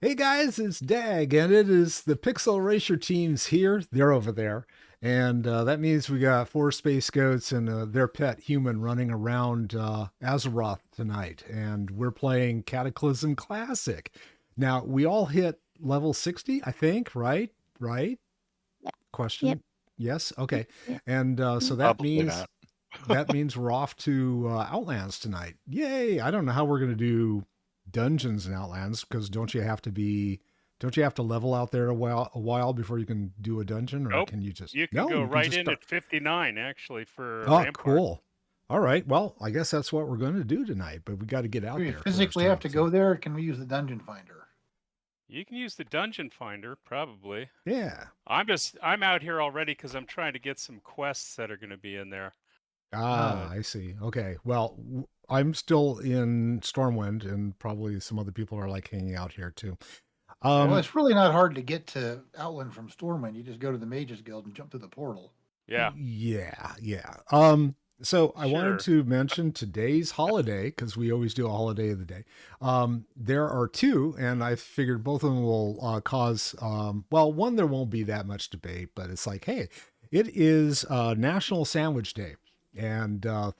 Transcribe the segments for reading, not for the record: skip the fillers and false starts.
Hey guys, it's Dag, and it is the Pixel Erasure teams here. They're over there. And that means we got four space goats and their pet human running around Azeroth tonight. And we're playing Cataclysm Classic. Now, we all hit level 60, I think, right? Right? Yep. Question? Yes? Okay. Yep. And so Probably not. that means we're off to Outlands tonight. Yay! I don't know how we're going to do dungeons in Outlands because don't you have to level out there a while before you can do a dungeon, or Nope. can you just You can no, go you right just in start. at 59 actually for Oh, Ramparts. cool. All right. Well, I guess that's what we're going to do tonight, but we got to get out Do we there. physically first, have to go there, or can we use the dungeon finder? You can use the dungeon finder probably. Yeah. I'm out here already because I'm trying to get some quests that are going to be in there. I see. Okay. Well, I'm still in Stormwind, and probably some other people are like hanging out here too. Well, it's really not hard to get to Outland from Stormwind. You just go to the Mages Guild and jump through the portal. Yeah. Yeah. So I wanted Sure. to mention today's holiday because we always do a holiday of the day. There are two, and I figured both of them will cause, well, one, there won't be that much debate, but it's like, hey, it is National Sandwich Day. And I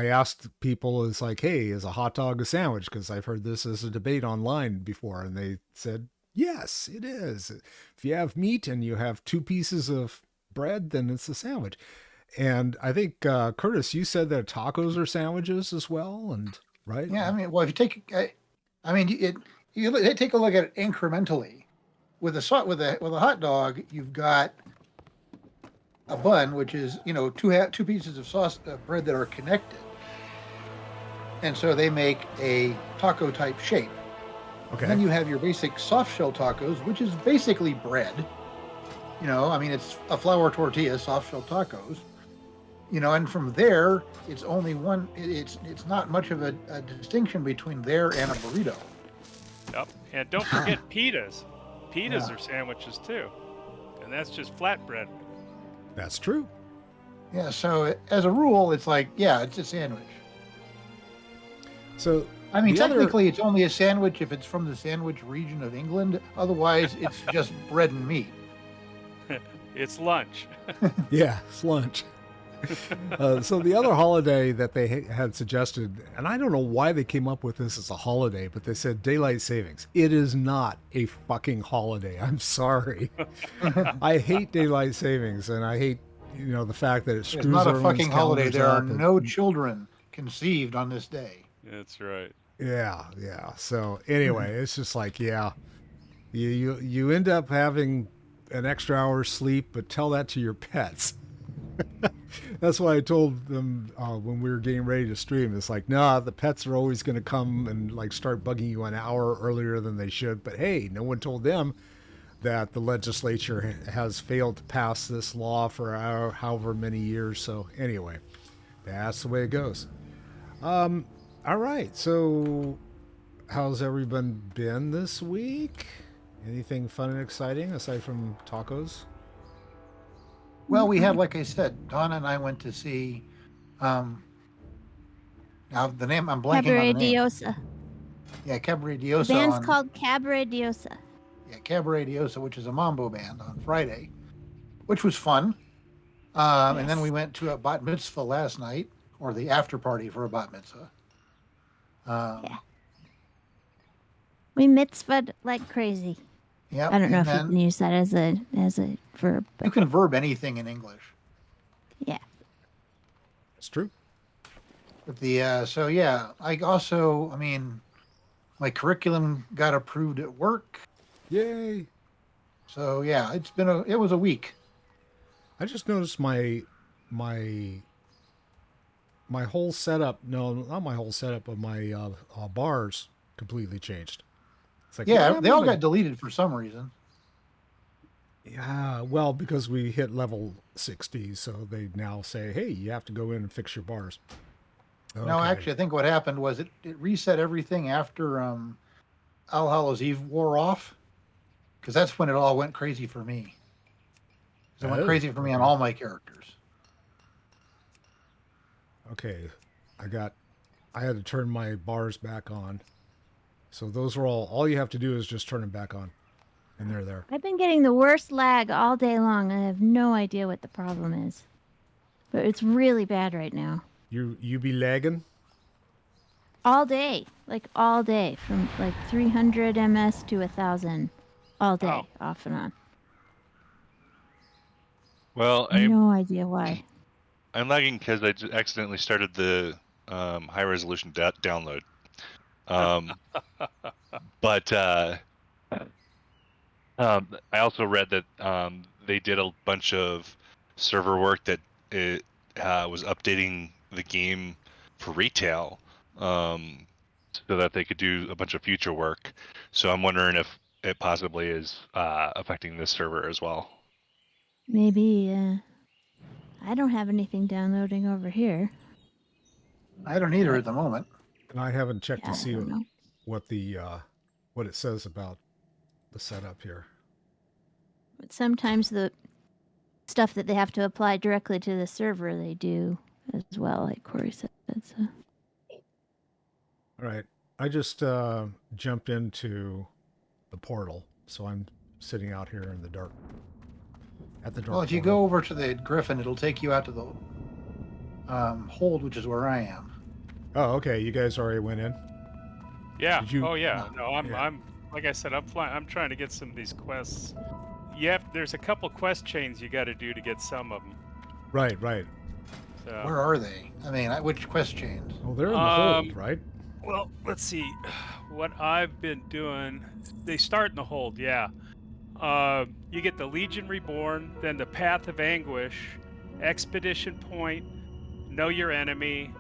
asked people, it's like, hey, is a hot dog a sandwich? Because I've heard this as a debate online before, and they said, yes, it is. If you have meat and you have two pieces of bread, then it's a sandwich. And I think Curtis, you said that tacos are sandwiches as well, and right? Yeah, I mean, well, if you take, you take a look at it incrementally. With a hot dog, you've got a bun, which is two pieces of sauce bread that are connected, and so they make a taco type shape. Okay. And then you have your basic soft shell tacos, which is basically bread. It's a flour tortilla, soft shell tacos. And from there, it's only one. It's not much of a distinction between there and a burrito. Yep. And don't forget pitas. Pitas are sandwiches too, and that's just flatbread. That's true. Yeah. So as a rule, it's like, it's a sandwich. So I mean, technically, it's only a sandwich if it's from the sandwich region of England. Otherwise, it's just bread and meat. It's lunch. Yeah, it's lunch. So the other holiday that they had suggested, and I don't know why they came up with this as a holiday, but they said daylight savings. It is not a fucking holiday. I'm sorry. I hate daylight savings, and I hate the fact that it screws. It's not a fucking holiday. There are no no children conceived on this day. That's right. Yeah. So anyway, it's just like, you end up having an extra hour's sleep, but tell that to your pets. That's why I told them when we were getting ready to stream, it's like, nah, the pets are always going to come and like start bugging you an hour earlier than they should. But hey, no one told them that the legislature has failed to pass this law for however many years. So anyway, that's the way it goes. All right. So how's everyone been this week? Anything fun and exciting aside from tacos? Well, we had, like I said, Donna and I went to see. Now the name I'm blanking Cabaret on the name. Diosa. Yeah, Cabaret Diosa. The band's called Cabaret Diosa. Yeah, Cabaret Diosa, which is a mambo band on Friday, which was fun. And then we went to a bat mitzvah last night, or the after party for a bat mitzvah. We mitzvahed like crazy. Yeah. I don't know if you can use that as a verb. You can verb anything in English. Yeah. It's true. But I also, my curriculum got approved at work. Yay. So yeah, it was a week. I just noticed my whole setup, no, not my whole setup, but my bars completely changed. It's like, they all got deleted for some reason. Yeah, well, because we hit level 60, so they now say, hey, you have to go in and fix your bars. Okay. No, actually, I think what happened was it reset everything after All Hallows Eve wore off, because that's when it all went crazy for me. It went crazy for me on all my characters. Okay, I had to turn my bars back on. So those are all you have to do is just turn them back on, and they're there. I've been getting the worst lag all day long. I have no idea what the problem is. But it's really bad right now. You be lagging? All day. Like all day. From like 300 ms to 1,000. All day. Wow. Off and on. Well, I'm No idea why. lagging because I accidentally started the high resolution download. But I also read that they did a bunch of server work that it was updating the game for retail, so that they could do a bunch of future work. So I'm wondering if it possibly is affecting this server as well. Maybe, I don't have anything downloading over here. I don't either at the moment. And I haven't checked Yeah, to I see don't know. what the what it says about the setup here. But sometimes the stuff that they have to apply directly to the server, they do as well, like Corey said. So. All right. I just jumped into the portal, so I'm sitting out here in the dark. At the dark. Well, if you portal. go over to the Griffin, it'll take you out to the hold, which is where I am. Oh, okay. You guys already went in. Yeah. Did you- Oh yeah. No, I'm Yeah. I'm like I said, I'm trying to get some of these quests. Yep, there's a couple quest chains you got to do to get some of them. Right, right. So, Where are they? I mean, which quest chains? Well, they're in the hold, right? well, let's see. What I've been doing, they start in the hold, yeah. You get the Legion Reborn, then the Path of Anguish, Expedition Point, Know Your Enemy,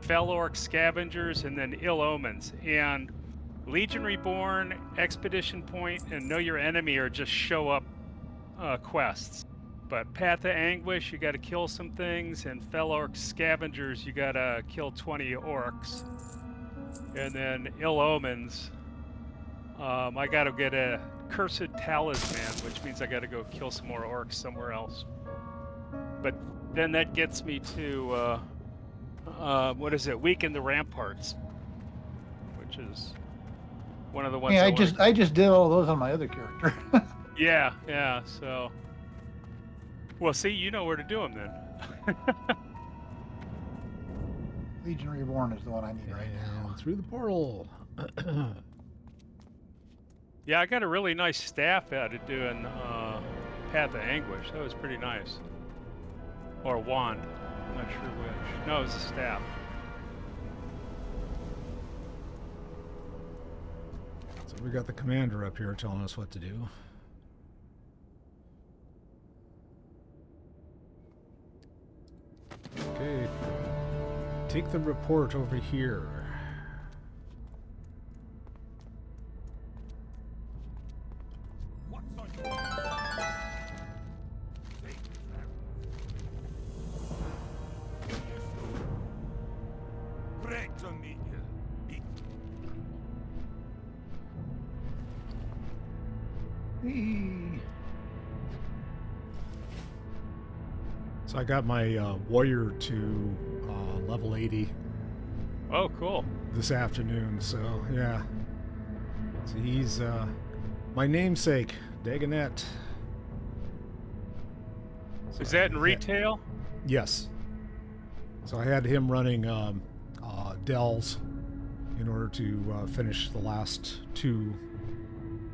Fell Orc Scavengers, and then Ill Omens. And Legion Reborn, Expedition Point, and Know Your Enemy are just show up quests. But Path of Anguish, you got to kill some things, and Fell Orc Scavengers, you got to kill 20 orcs. And then Ill Omens, I got to get a Cursed Talisman, which means I got to go kill some more orcs somewhere else. But then that gets me to, what is it? Weaken the Ramparts, which is one of the ones. Yeah, wanna- I just did all those on my other character. Yeah. So, well, see, you know where to do them then. Legion Reborn is the one I need right now. And through the portal. Yeah, I got a really nice staff out of doing Path of Anguish. That was pretty nice. Or a wand. I'm not sure which. No, it was a staff. So we got the commander up here telling us what to do. Okay. Take the report over here. So I got my warrior to level 80 Oh, cool. this afternoon. So yeah, so he's my namesake, Dagonet. Is that in retail? Yes. So I had him running delves in order to finish the last two.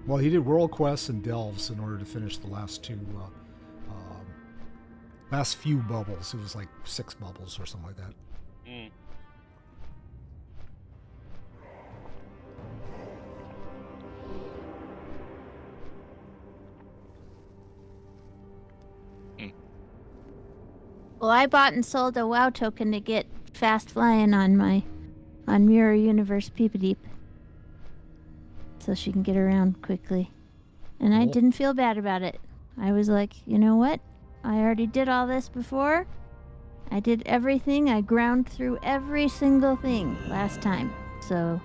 Well, he did world quests and delves in order to finish the last two. Last few bubbles. It was like 6 bubbles or something like that. Mm. Well, I bought and sold a WoW token to get fast flying on Mirror Universe Peepadeep. So she can get around quickly. And I Cool. didn't feel bad about it. I was like, you know what? I already did all this before. I did everything. I ground through every single thing last time. So,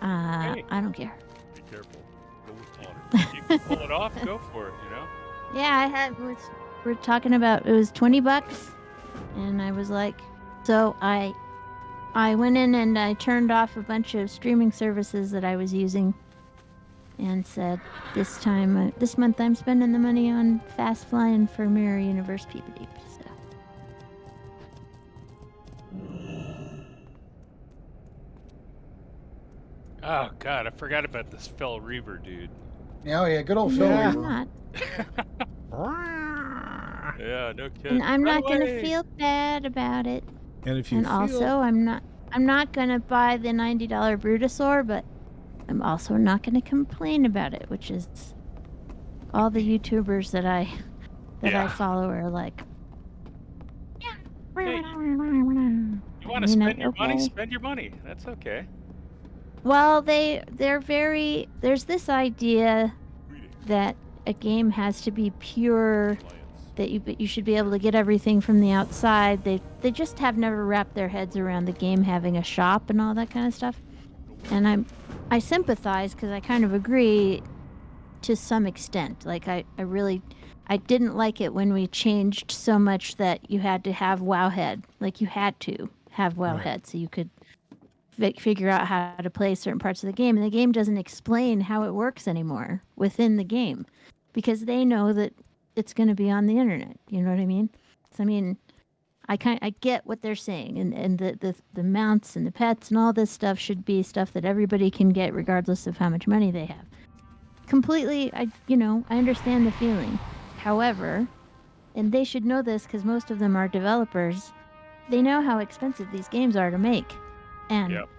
Hey. I don't care. Be careful. Go with caution. If you can pull it off, go for it, you know? Yeah, we're talking about, it was $20, and I was like, so I I went in and I turned off a bunch of streaming services that I was using, and said, this month I'm spending the money on fast flying for Mirror Universe Peepity. So. Oh God, I forgot about this Phil Reaver dude. Yeah, good old Phil. No, Yeah. I'm not. Yeah, no kidding. And I'm Run not gonna away! feel bad about it. And if you And feel also, I'm not gonna buy the $90 Brutosaur, but I'm also not gonna complain about it, which is all the YouTubers that I Yeah. follow are like. Hey, you want to I mean, spend your money? okay. Spend your money. That's okay. Well, they're very. There's this idea that a game has to be pure, that you should be able to get everything from the outside. They just have never wrapped their heads around the game having a shop and all that kind of stuff. And I sympathize because I kind of agree to some extent. Like I didn't like it when we changed so much that you had to have Wowhead. Like you had to have Wowhead Right. so you could figure out how to play certain parts of the game, and the game doesn't explain how it works anymore within the game because they know that it's going to be on the internet. You know what I mean? So I mean, I get what they're saying, and the mounts and the pets and all this stuff should be stuff that everybody can get regardless of how much money they have. Completely, I understand the feeling. However, and they should know this because most of them are developers, they know how expensive these games are to make. And Yep.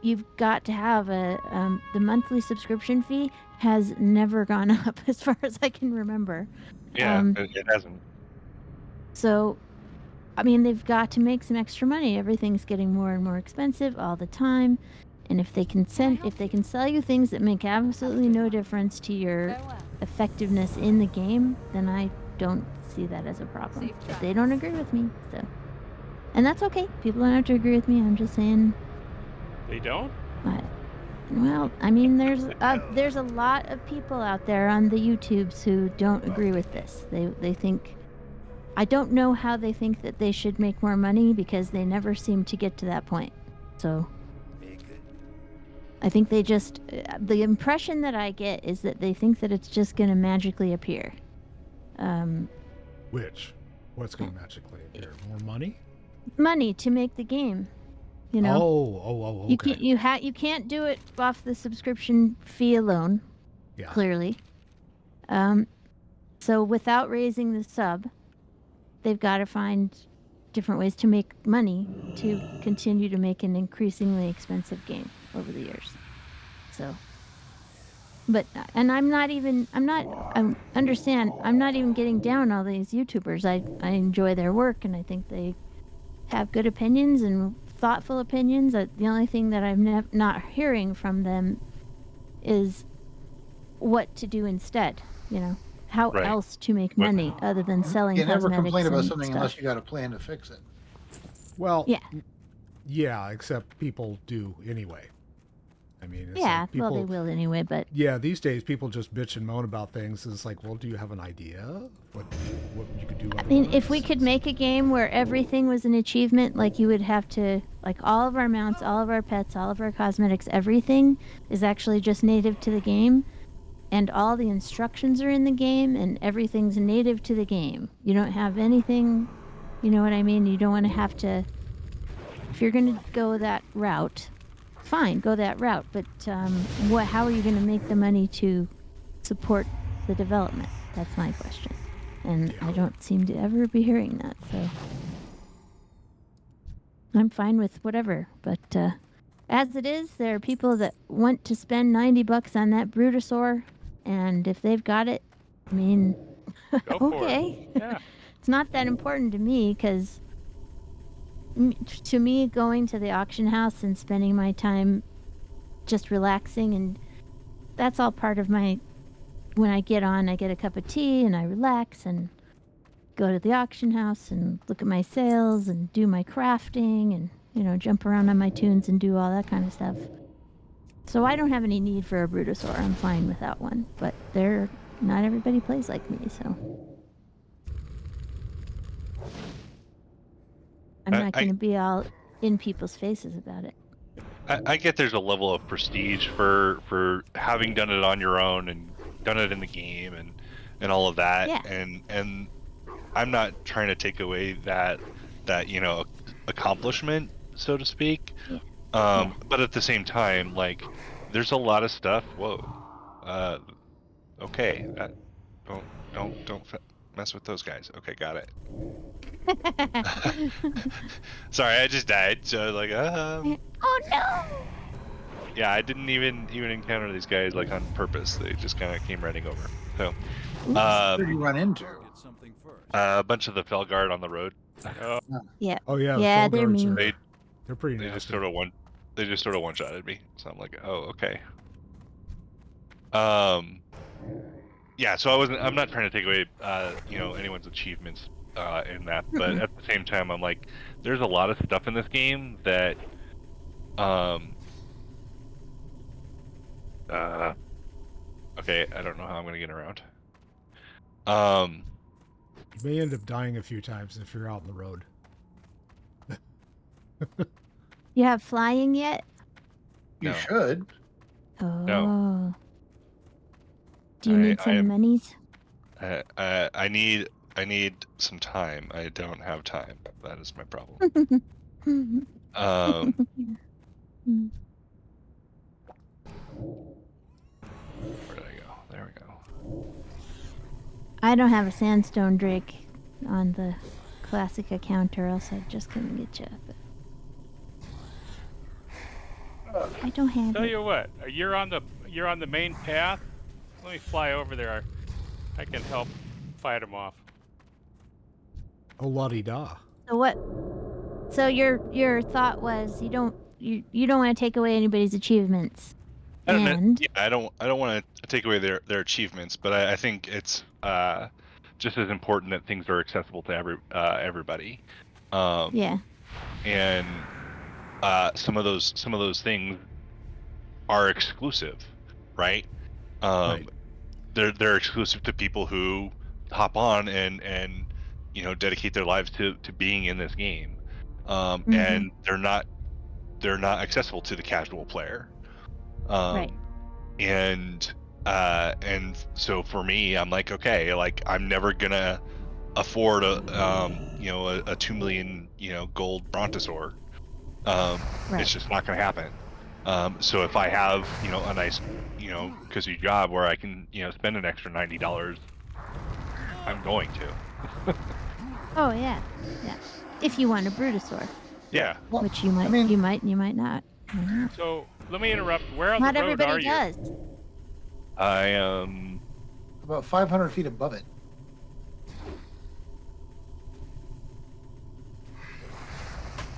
you've got to have the monthly subscription fee has never gone up as far as I can remember. Yeah, it hasn't. So, I mean, they've got to make some extra money. Everything's getting more and more expensive all the time. And if they can sell you things that make absolutely no difference to your effectiveness in the game, then I don't see that as a problem. But they don't agree with me, so. And that's okay. People don't have to agree with me. I'm just saying. They don't? Well, I mean, there's a lot of people out there on the YouTubes who don't agree with this. They think, I don't know how they think that they should make more money because they never seem to get to that point. So I think they just, the impression that I get is that they think that it's just going to magically appear. What's going to magically appear? More money? Money to make the game. You know. Oh, okay. You can't do it off the subscription fee alone. Yeah. Clearly. So without raising the sub, they've got to find different ways to make money to continue to make an increasingly expensive game over the years. So, but, and I'm not even getting down all these YouTubers. I enjoy their work and I think they have good opinions and thoughtful opinions. The only thing that I'm not hearing from them is what to do instead. You know, how else to make money other than selling You never cosmetics complain about and something stuff. unless you got a plan to fix it. Well, Yeah. Yeah, except people do anyway. I mean, it's Yeah, like people, well, they will anyway, but yeah, these days people just bitch and moan about things. And it's like, well, do you have an idea what you could do? I mean, if we could make a game where everything was an achievement, like you would have to, like all of our mounts, all of our pets, all of our cosmetics, everything is actually just native to the game, and all the instructions are in the game, and everything's native to the game. You don't have anything, you know what I mean? You don't want to have to, if you're going to go that route, fine, go that route, but how are you going to make the money to support the development? That's my question. And I don't seem to ever be hearing that, so I'm fine with whatever. But as it is, there are people that want to spend $90 on that Brutosaur, and if they've got it, I mean, Go for okay. it. Yeah. It's not that important to me, because to me, going to the auction house and spending my time just relaxing, and that's all part of my, when I get on, I get a cup of tea and I relax and go to the auction house and look at my sales and do my crafting and, you know, jump around on my tunes and do all that kind of stuff. So I don't have any need for a Brutosaur. I'm fine without one, but not everybody plays like me, so I'm not going to be all in people's faces about it. I get there's a level of prestige for having done it on your own and done it in the game and all of that. Yeah. And I'm not trying to take away that accomplishment, so to speak. Yeah. Yeah. But at the same time, like, there's a lot of stuff. Whoa. Okay. Don't mess with those guys. Okay, got it. Sorry, I just died. So I was like, Oh no! yeah, I didn't even encounter these guys like on purpose. They just kind of came running over. So, Who did you run into? Get something first. a bunch of the Felguard on the road. Yeah. Oh yeah. Yeah, the they're Felguards mean. are- They're pretty They nasty. just sort of one-shotted me. So I'm like, oh, okay. Yeah. So I'm not trying to take away anyone's achievements in that, but at the same time, I'm like, there's a lot of stuff in this game that okay, I don't know how I'm gonna get around. You may end up dying a few times if you're out on the road. You have flying yet? You No. should. Oh. Do you need some monies? I need some time. I don't have time. That is my problem. Where did I go? There we go. I don't have a sandstone drake on the classic account, or else I'd just come and get you. But I don't have Tell it. you what, you're on the main path. Let me fly over there. I can help fight them off. Oh la-di-da. So what? So your thought was you don't want to take away anybody's achievements. I don't know. And Yeah, I don't want to take away their achievements, but I think it's just as important that things are accessible to everybody. yeah. And some of those things are exclusive, right? Right. They're exclusive to people who hop on and dedicate their lives to being in this game, and they're not accessible to the casual player. Right. And so for me, I'm like, okay, like, I'm never gonna afford a 2 million gold brontosaur. Right. It's just not gonna happen. So if I have a nice cozy job where I can spend an extra $90, I'm going to. Oh yeah. Yeah. If you want a brutosaur, Yeah. Well, which you might, I mean- you might not. So let me interrupt. Where on Not the road are everybody you? does. I am. About 500 feet above it.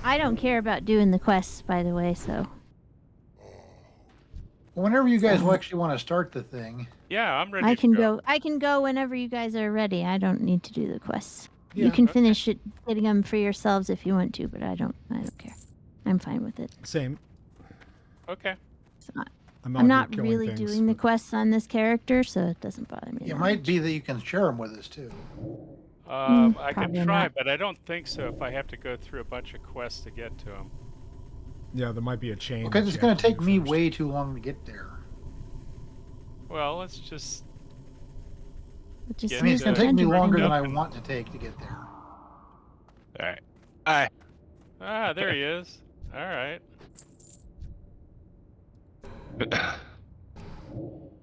I don't care about doing the quests, by the way. So Whenever you guys actually want to start the thing, Yeah, I'm ready. I to can go. I can go whenever you guys are ready. I don't need to do the quests. Yeah. You can Okay. finish it, getting them for yourselves if you want to, but I don't care. I'm fine with it. Same. Okay. It's not, I'm I'm out not here killing really things, doing the but- quests on this character, so it doesn't bother me. it that might much. be that you can share them with us too. I can probably try, not. but I don't think so. If I have to go through a bunch of quests to get to them. Yeah, there might be a chain. Because that it's you going have to take do me first. way too long to get there. Well, let's just. But just Yeah, I mean, use it's going the to take me dungeon longer than finder. I want to take to get there. All right. Hi. Ah, there he is. All right.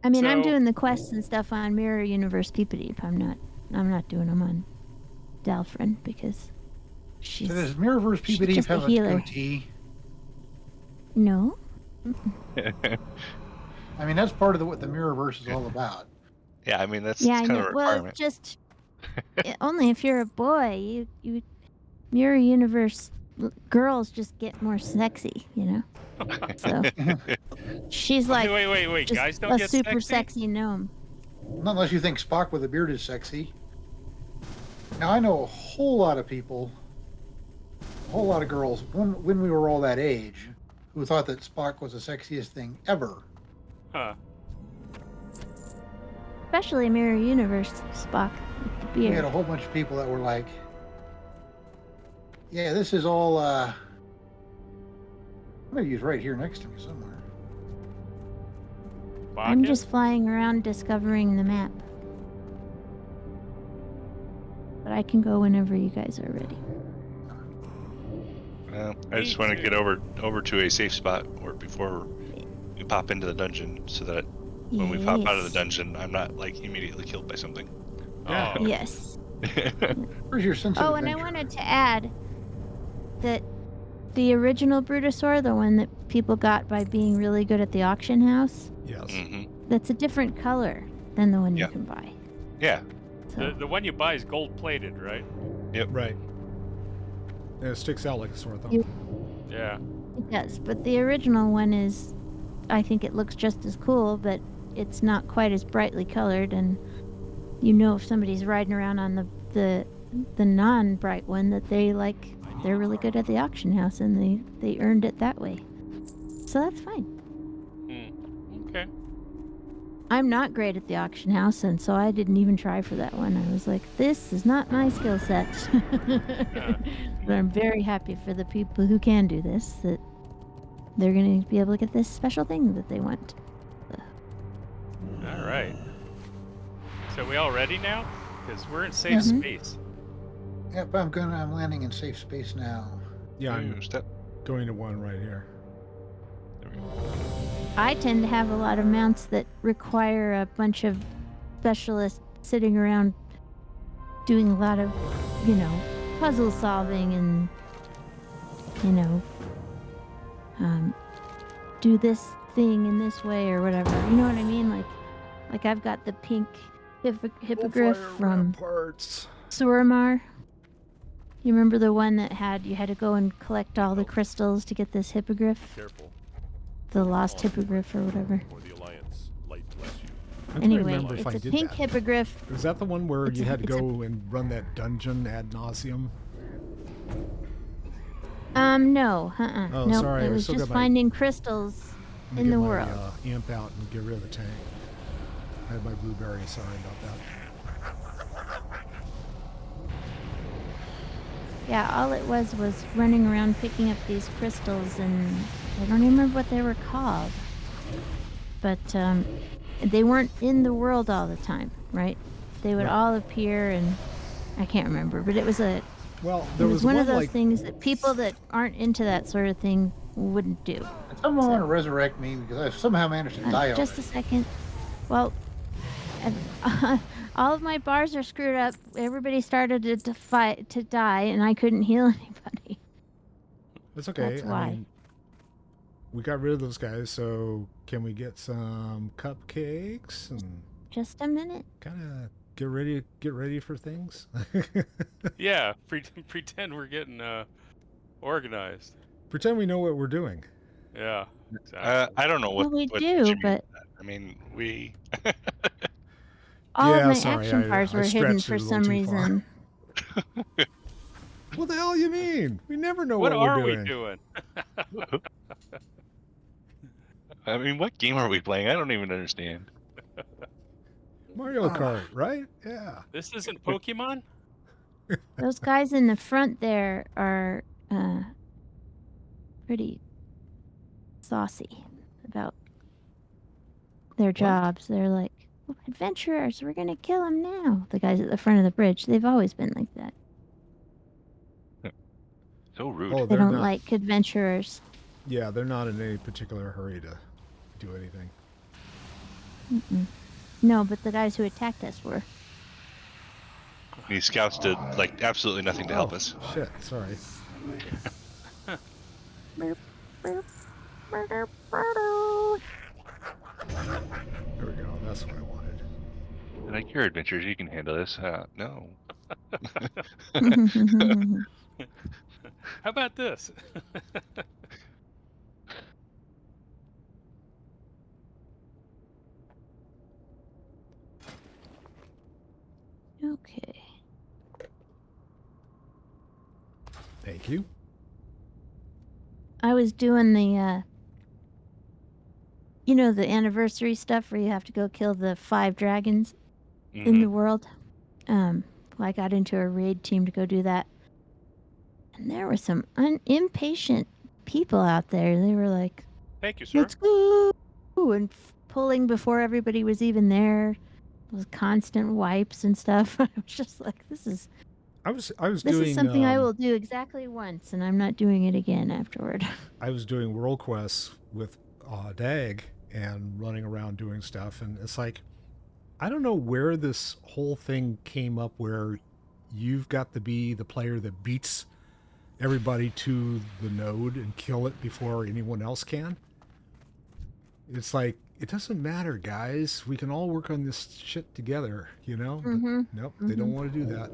I mean, I'm So- doing the quests and stuff on Mirror Universe Peepadeep. I'm not doing them on Dalfrin because she's So does Mirrorverse she's Peepadeep just a have a healer. goatee? no. I mean, that's part of what the Mirrorverse is all about. Yeah, I mean, that's Yeah, I kind know. of a Well, requirement. just only if you're a boy. You Mirror Universe girls just get more sexy, you know. So she's like wait. just Guys don't a get super sexy? sexy gnome. Not unless you think Spock with a beard is sexy. Now, I know a whole lot of people, a whole lot of girls, when we were all that age, who thought that Spock was the sexiest thing ever. Huh. Especially Mirror Universe Spock with the We had beard. a whole bunch of people that were like, yeah, this is all Maybe he's right here next to me somewhere. I'm Bakken? just flying around discovering the map. But I can go whenever you guys are ready. I just want to get over to a safe spot or before we pop into the dungeon, so that when we pop out of the Yes. dungeon, I'm not like immediately killed by something. Yeah. Oh, Yes. Where's your sense of Oh, and I adventure? wanted to add that the original Brutosaur, the one that people got by being really good at the auction house, Yes. Mm-hmm. that's a different color than the one Yeah. you can buy. Yeah. So the one you buy is gold plated, right? Right. And it sticks out like a sore thumb. You- Yeah. it does, but the original one is, I think it looks just as cool, but it's not quite as brightly colored, and you know if somebody's riding around on the non-bright one that they're really good at the auction house and they earned it that way. So that's fine. Okay. I'm not great at the auction house, and so I didn't even try for that one. I was like, this is not my skill set. But I'm very happy for the people who can do this, that they're going to be able to get this special thing that they want. All right. So we all ready now? Because we're in safe Mhm. space. Yep, I'm landing in safe space now. Yeah, I'm Step. going to one right here. There we go. I tend to have a lot of mounts that require a bunch of specialists sitting around doing a lot of, puzzle solving and, do this thing in this way or whatever. You know what I mean? Like I've got the pink hippogriff from Ramparts. Suramar. You remember the one that you had to go and collect all the crystals to get this hippogriff? Careful. The lost hippogriff or whatever. Or the Alliance. Light bless you. I don't Anyway, remember if I it's a did pink that. hippogriff. Is that the one where It's you a- had to it's a- go and run that dungeon ad nauseum? No, Oh, nope, sorry, I it was still just got my- finding crystals Let me in get the my, world. Amp out and get rid of the tank. I had my blueberry. Sorry about that. Yeah, all it was running around picking up these crystals, and I don't even remember what they were called. But they weren't in the world all the time, right? They would Right. all appear, and I can't remember, but it was Well, there was one one of those like things that people that aren't into that sort of thing wouldn't do. Someone So- want to resurrect me because I've somehow managed to die just a already. second. Well, all of my bars are screwed up. Everybody started to die, and I couldn't heal anybody. it's okay. That's I why. mean, we got rid of those guys, so can we get some cupcakes and Just a minute. kind of get ready for things? Yeah. Pretend we're getting organized. Pretend we know what we're doing. Yeah. Exactly. I don't know what. Well, we what do, you mean but by that. I mean, we. all Yeah, of my sorry, action I bars were hidden stretched it for a little some too far. reason. What the hell you mean? We never know What what are we're we doing. doing? I mean, what game are we playing? I don't even understand. Mario Kart, right? Yeah. This isn't Pokemon? Those guys in the front there are pretty saucy about their jobs. They're like, "Oh, adventurers, we're gonna kill them now." The guys at the front of the bridge, they've always been like that. So rude. Oh, They they're don't not. like adventurers. Yeah, they're not in any particular hurry to do anything. Mm-mm. No, but the guys who attacked us were. These scouts did like absolutely nothing to help us. Shit, sorry. There we go. That's what I wanted. I like your adventures. You can handle this. No. How about this? Okay. Thank you. I was doing the the anniversary stuff where you have to go kill the 5 dragons in the world. Well, I got into a raid team to go do that. And there were some impatient people out there. They were like, Thank you, sir. let's go, and pulling before everybody was even there. It was constant wipes and stuff. I was just like, this is I was this doing is something I will do exactly once, and I'm not doing it again afterward. I was doing world quests with Dag and running around doing stuff, and it's like I don't know where this whole thing came up where you've got to be the player that beats everybody to the node and kill it before anyone else can. It's like, it doesn't matter, guys. We can all work on this shit together, you know? Mhm. But nope, they don't want to do that.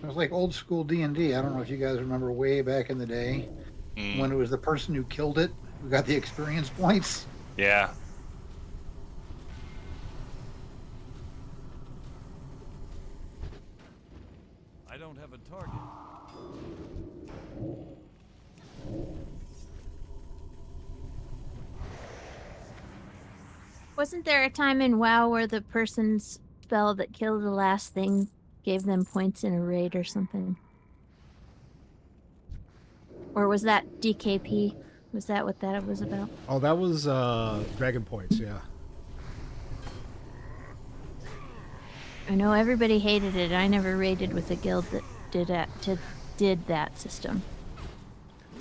It was like old school D&D. I don't know if you guys remember way back in the day when it was the person who killed it who got the experience points. Yeah. I don't have a target. Wasn't there a time in WoW where the person's spell that killed the last thing gave them points in a raid or something? Or was that DKP? Was that what that was about? Oh, that was Dragon Points, yeah. I know everybody hated it. I never raided with a guild that did that system.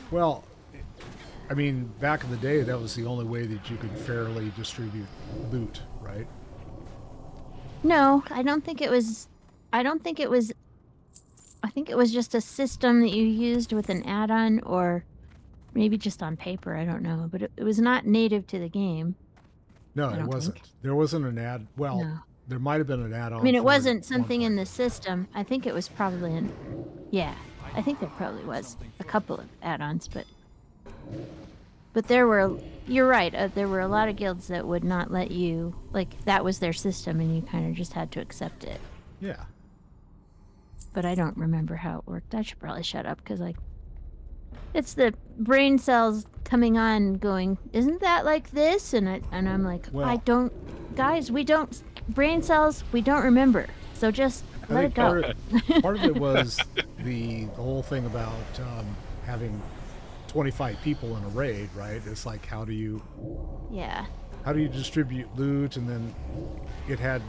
Well, I mean, back in the day, that was the only way that you could fairly distribute loot, right? No, I don't think it was. I think it was just a system that you used with an add-on, or maybe just on paper. I don't know, but it was not native to the game. No, I it don't wasn't. think. There wasn't an ad. Well, No. there might have been an add-on. I mean, it for wasn't one something in point. the system. I think it was probably in. Yeah, I think there probably was a couple of add-ons, but there were. You're right. There were a lot of guilds that would not let you. Like, that was their system, and you kind of just had to accept it. Yeah. But I don't remember how it worked. I should probably shut up because it's the brain cells coming on, going, "Isn't that like this?" And I'm like, Well- I don't, guys. We don't brain cells. We don't remember. So just I let it think go. part of it was the whole thing about having 25 people in a raid, right? It's like, how do you Yeah. distribute loot? And then it had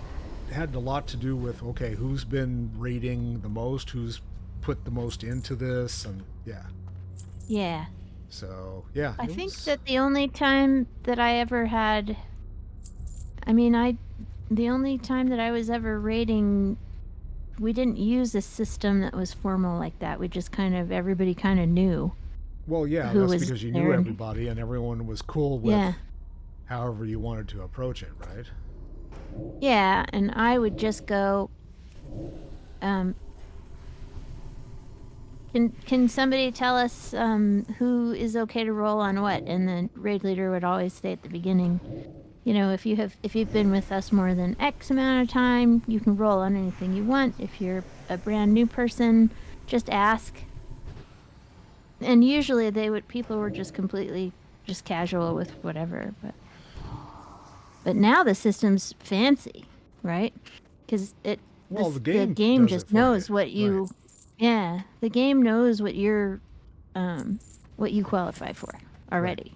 a lot to do with, okay, who's been raiding the most, who's put the most into this, and yeah. Yeah. So yeah, I it think was- that the only time that I ever had, the only time that I was ever raiding, we didn't use a system that was formal like that. We just everybody kind of knew. well, yeah, who that's was because you there knew and- everybody and everyone was cool with Yeah. however you wanted to approach it, right? Yeah, and I would just go, can somebody tell us who is okay to roll on what? And the raid leader would always say at the beginning, if you've been with us more than X amount of time, you can roll on anything you want. If you're a brand new person, just ask. And usually people were just completely just casual with whatever, but now the system's fancy, right? Because Well, the the game game does just it for knows you, what you, right. yeah, the game knows what you're, what you qualify for already.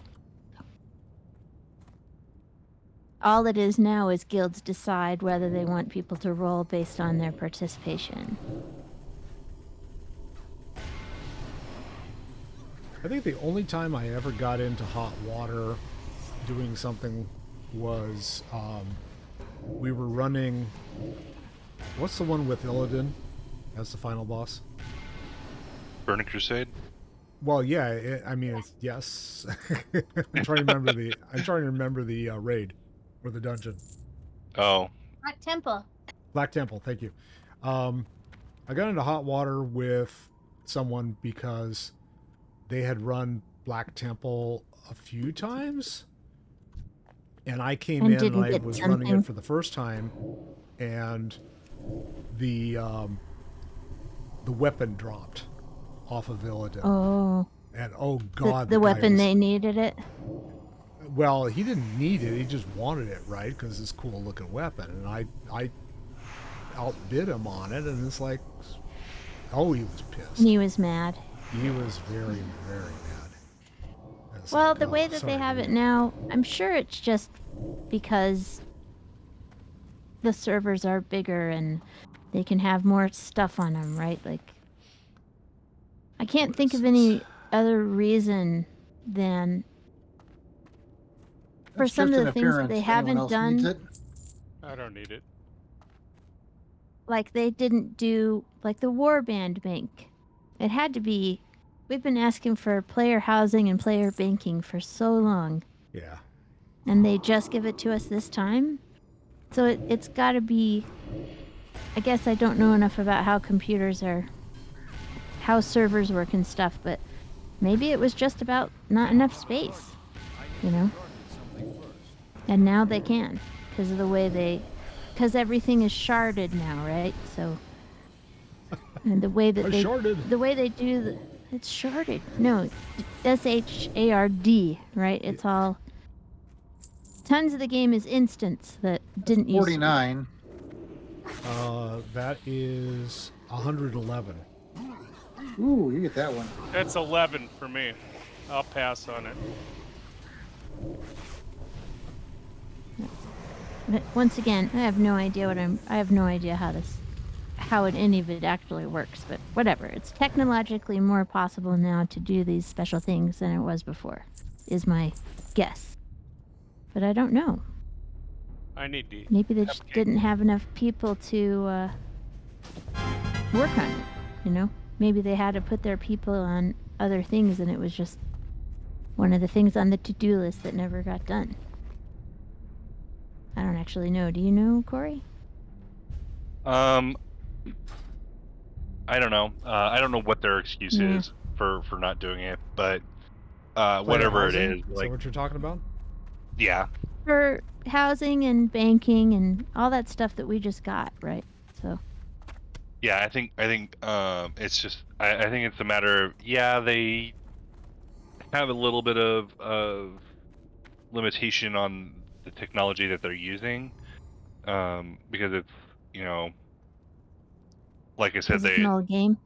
All it is now is guilds decide whether they want people to roll based on their participation. I think the only time I ever got into hot water doing something was we were running. What's the one with Illidan as the final boss? Burning Crusade. Well, yeah, it's, yes. I'm trying to remember the raid or the dungeon. Oh, Black Temple. Black Temple, thank you. I got into hot water with someone because they had run Black Temple a few times, and I came And in and didn't I get was running something. it for the first time, and the weapon dropped off of Illidan. Oh, And oh god, the guy weapon was- they needed it. Well, he didn't need it. He just wanted it, right? Because it's a cool looking weapon, and I outbid him on it, and it's like, oh, he was pissed. And he was mad. He was very, very mad. It's Well, like, the oh, way that sorry, they have dude. it now, I'm sure it's just because the servers are bigger and they can have more stuff on them, right? Like, I can't What think is of this? any other reason than for That's some just of an the things that appearance. they Anyone haven't else needs done. it? I don't need it. Like, they didn't do, like, the Warband bank. It had to be. We've been asking for player housing and player banking for so long, Yeah. and they just give it to us this time. So it's got to be. I guess I don't know enough about how servers work and stuff, but maybe it was just about not enough space, you know? And now they can, because of the way because everything is sharded now, right? So, and the way that Sharded. it's sharded. No, SHARD, right? It's all, tons of the game is instance that didn't used to be. 49. That is 111. Ooh, you get that one. That's 11 for me. I'll pass on it. But once again, I have no idea how any of it actually works, but whatever. It's technologically more possible now to do these special things than it was before, is my guess. But I don't know. I need to. Maybe they just didn't have enough people to work on it, you know? Maybe they had to put their people on other things and it was just one of the things on the to-do list that never got done. I don't actually know. Do you know, Corey? I don't know. I don't know what their excuse Yeah. is for not doing it, but Player whatever it housing? is, Is like, that what you're talking about? yeah, For housing and banking and all that stuff that we just got, right? So yeah. I think it's just I think it's a matter of, yeah, they have a little bit of limitation on the technology that they're using, because it's, you know, like I said, because it's an old game.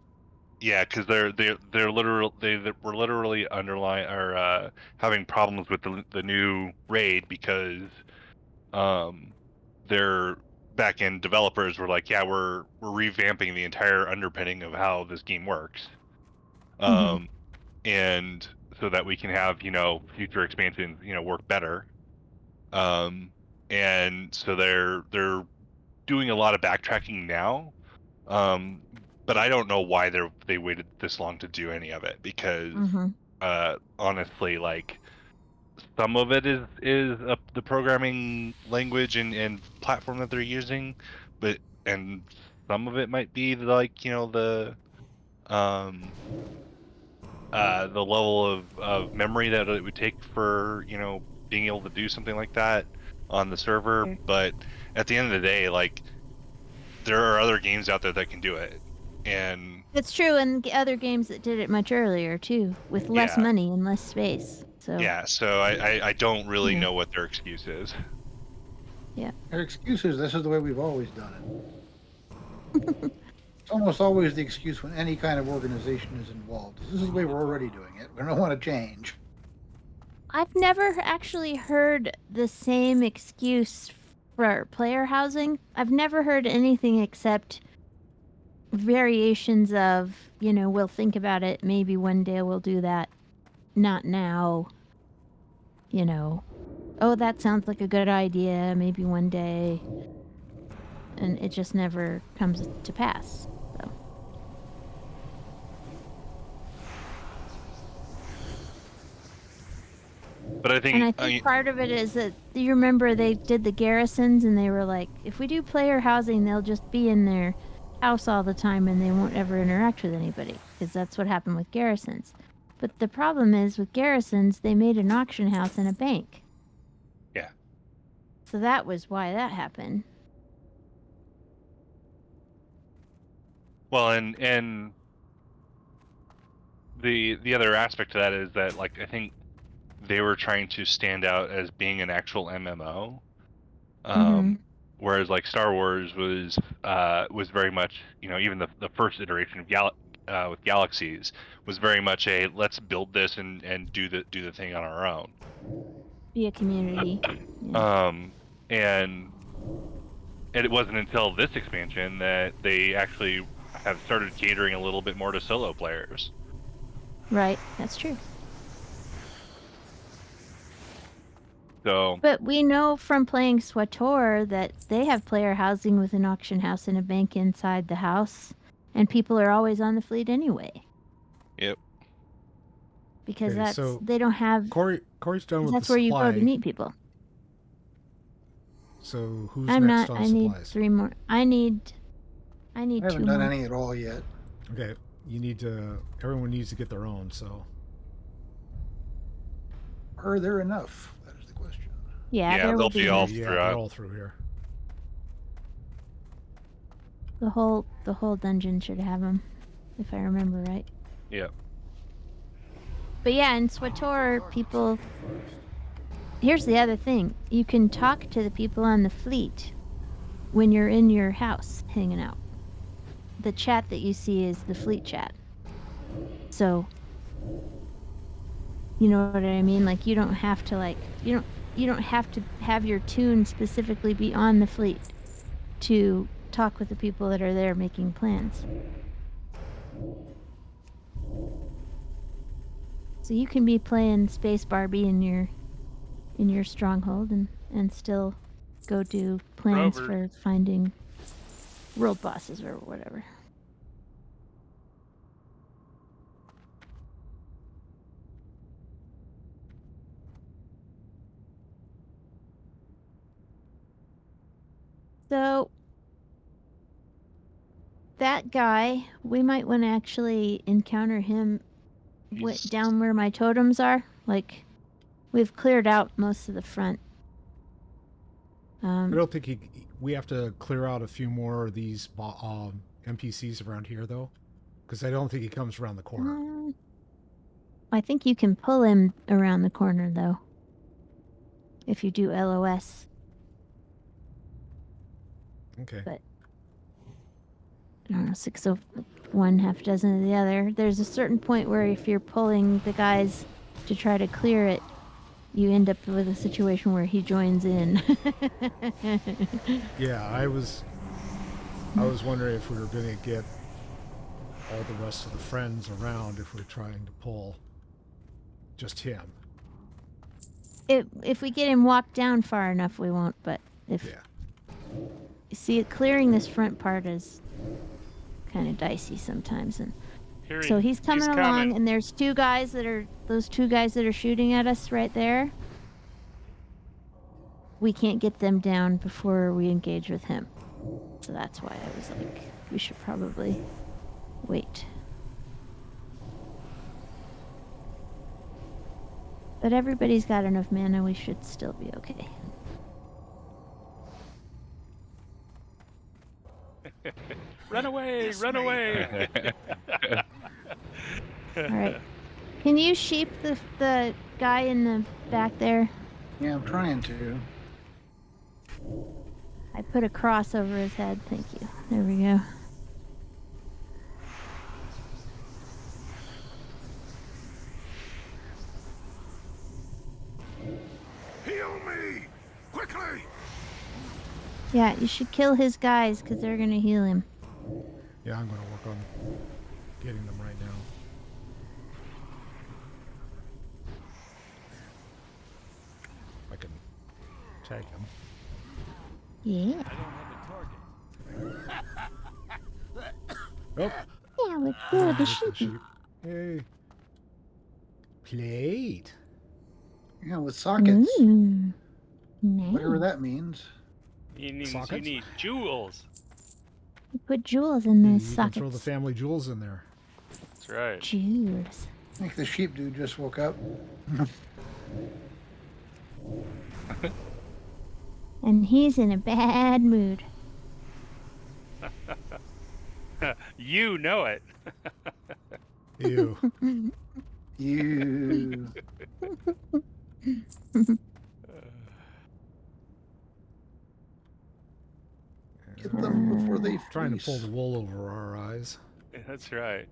yeah, because they're literal they were literally underlying or having problems with the new raid because their back end developers were like, yeah, we're revamping the entire underpinning of how this game works, Mhm. and so that we can have, you know, future expansions, you know, work better, and so they're doing a lot of backtracking now. But I don't know why they waited this long to do any of it, because Mhm. honestly, like, some of it is the programming language and platform that they're using, but and some of it might be like, you know, um the level of memory that it would take for, you know, being able to do something like that on the server. Sure. But at the end of the day, like, there are other games out there that can do it, and It's true, and other games that did it much earlier too, with less yeah, money and less space. So yeah. So I don't really yeah, know what their excuse is. yeah. Their excuses, this is the way we've always done it. It's almost always the excuse when any kind of organization is involved. This is the way we're already doing it. We don't want to change. I've never actually heard the same excuse for player housing. I've never heard anything except variations of, you know, we'll think about it. Maybe one day we'll do that. Not now. You know, oh, that sounds like a good idea. Maybe one day. And it just never comes to pass. So. But I And think I think part of it is that, do you remember they did the garrisons and they were like, if we do player housing, they'll just be in their house all the time and they won't ever interact with anybody, because that's what happened with garrisons. But the problem is with garrisons, they made an auction house and a bank. yeah. So that was why that happened. Well, and the other aspect to that is that, like, I think they were trying to stand out as being an actual MMO, Mm-hmm. whereas like Star Wars was very much, you know, even the first iteration of with Galaxies was very much a let's build this and do the thing on our own. Be a community. Yeah. And it wasn't until this expansion that they actually have started catering a little bit more to solo players. Right. That's true. So, But we know from playing SWTOR that they have player housing with an auction house and a bank inside the house, and people are always on the fleet anyway. yep. Because Okay, so they don't have. Corey's done with the That's where you go to supply. meet people. So who's I'm next not. on I need supplies? 3 more. I need I 2 haven't done more. any at all yet. Okay, you need to. Everyone needs to get their own. So Are there enough? That is the question. Yeah, Yeah, there they'll will be be all enough. yeah, throughout. they're all through here. The whole dungeon should have them, if I remember right. Yep. But yeah, in SWTOR, people. Here's the other thing: you can talk to the people on the fleet when you're in your house hanging out. The chat that you see is the fleet chat. So, you know what I mean? Like, you don't have to you don't have to have your tune specifically be on the fleet to talk with the people that are there making plans. So you can be playing Space Barbie in your stronghold and still go do plans Rover. for finding world bosses or whatever. So that guy, we might want to actually encounter him down where my totems are. Like, we've cleared out most of the front. I don't think we have to clear out a few more of these NPCs around here though, because I don't think he comes around the corner. I think you can pull him around the corner though. If you do LOS. Okay. But I don't know, 6 of one, half dozen of the other. There's a certain point where if you're pulling the guys to try to clear it, you end up with a situation where he joins in. Yeah, I was wondering if we were going to get all the rest of the friends around if we're trying to pull just him. If we get him walked down far enough, we won't. But if you see, clearing this front part is kind of dicey sometimes, and so he's coming along, and there's those two guys that are shooting at us right there. We can't get them down before we engage with him, so that's why I was like, we should probably wait. But everybody's got enough mana, we should still be okay. Run away! Run away! All right. Can you sheep the guy in the back there? Yeah, I'm trying to. I put a cross over his head. Thank you. There we go. Heal me! Quickly! Yeah, you should kill his guys because they're going to heal him. Yeah, I'm going to work on getting them right now. I can tag him. Yeah. Oh, Yeah, we're good. The sheep. Hey. Plate. Yeah, with sockets. Nice. Whatever that means. You Sockets? need jewels. You put jewels in You those can sockets. throw the family jewels in there. That's right. Jewels. I think the sheep dude just woke up. And he's in a bad mood. You know it. Ew. You. Get them before they Trying to freeze. pull the wool over our eyes. That's right.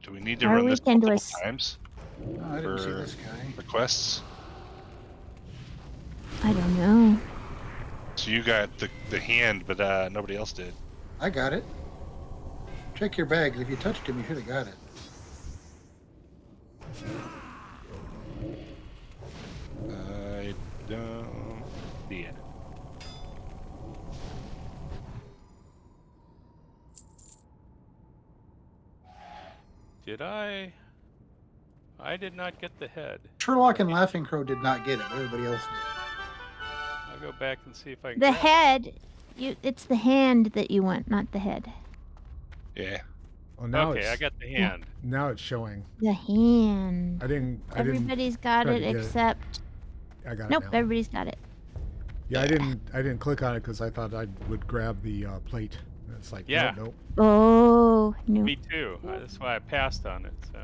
Do we need to Our run this weekend multiple was- times Oh, I didn't see For- this guy. for quests? I don't know. So you got the hand, but nobody else did. I got it. Check your bag. If you touched him, you should have got it. I don't see it. Did I? I did not get the head. Sherlock and Laughing Crow did not get it, but everybody else did. I'll go back and see if I can. The grab it. head, it's the hand that you want, not the head. Yeah. Oh, now Okay, it's I got the hand. now it's showing. The hand. I didn't. Everybody's got try it to get it. except. I got Nope, it now. everybody's got it. Yeah, I didn't click on it because I thought I would grab the plate. And it's like, Yeah. nope. Oh, no. Me too. That's why I passed on it. So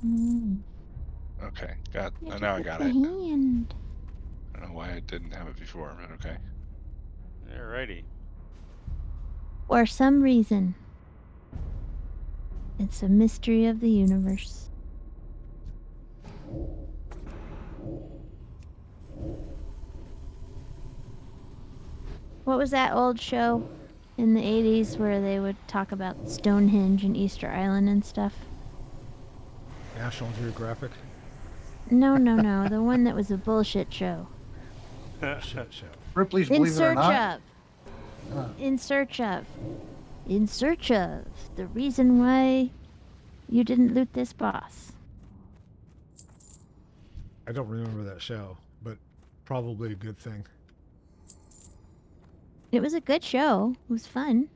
Mm. Okay. Got. Yeah, Now I just got the it. hand. I don't know why I didn't have it before, but okay. alrighty. For some reason. It's a mystery of the universe. What was that old show in the 80s where they would talk about Stonehenge and Easter Island and stuff? National Geographic. No, no, no. The one that was a bullshit show. Shit show. Ripley's In Believe It or search Not. of. Huh. In search of. In search of the reason why you didn't loot this boss. I don't remember that show, but probably a good thing. It was a good show. It was fun.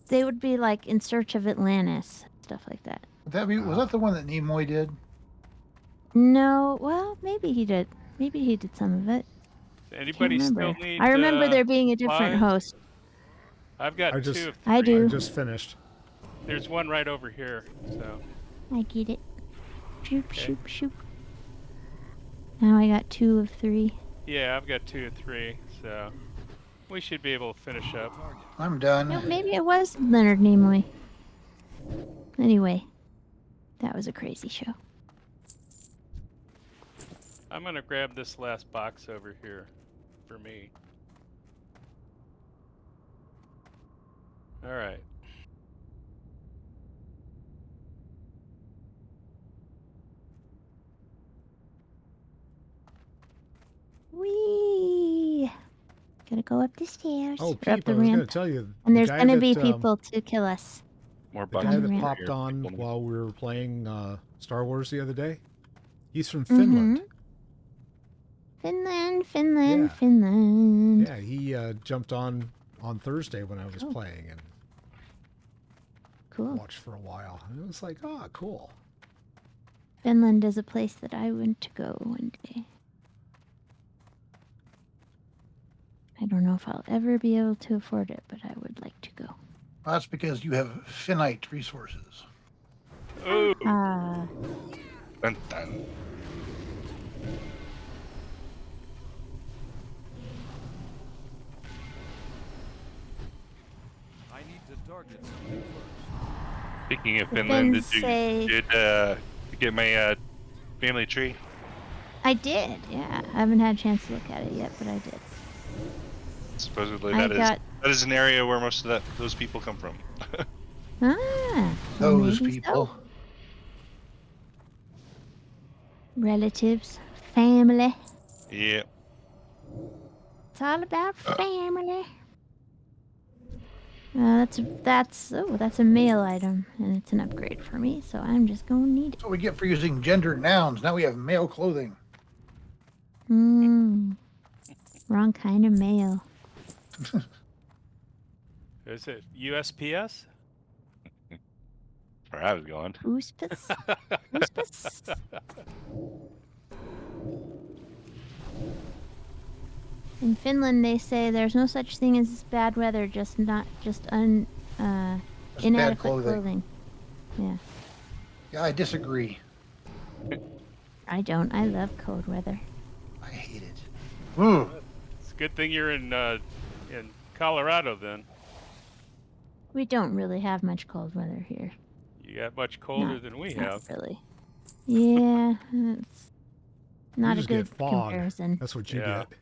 They would be like in search of Atlantis, stuff like that. Would that be, was that the one that Nimoy did? No, well, maybe he did. Maybe he did some of it. Anybody Can't still remember. need? I remember there being a different supplies? host. I've got I just- two of I three. do. I just finished. There's one right over here. So I get it. Shoop, Okay. shoop, shoop. Now I got 2 of 3. yeah, I've got 2 of 3. So we should be able to finish up. I'm done. No, maybe it was Leonard Nimoy. Anyway, that was a crazy show. I'm gonna grab this last box over here for me. All right. Whee! Gotta go up the stairs. Oh, or up Pete, the I was going ramp. to tell you. And the there's guy gonna be that, people to kill us. More The bugs. guy on that the popped here. on People- while we were playing Star Wars the other day, he's from Mm-hmm. Finland. Finland, Finland, Yeah. Finland. Yeah, he jumped on Thursday when I was Oh. playing and Cool. watched for a while. And it was like, oh, cool. Finland is a place that I want to go one day. I don't know if I'll ever be able to afford it, but I would like to go. Well, that's because you have finite resources. Ooh. Ah, Dun, dun. I need to target something first. Speaking of The Finland, Finns say- did you get my family tree? I did. Yeah, I haven't had a chance to look at it yet, but I did. Supposedly I that is got- that is an area where most of those people come from. Ah, well, Those maybe people. so. Relatives, family. Yeah. It's all about family. That's a mail item, and it's an upgrade for me, so I'm just gonna need it. That's what we get for using gender nouns. Now we have male clothing. Wrong kind of mail. Is it USPS? Where I was going. Oospus. Oospus. In Finland, they say there's no such thing as bad weather, just Just inadequate bad clothing. clothing. Yeah, Yeah, I disagree. I don't. I love cold weather. I hate it. Ooh. It's a good thing you're in Colorado then. We don't really have much cold weather here. You got much colder than we Not have. really. Yeah, it's You not a just good get fog. comparison. That's what you Yeah. get.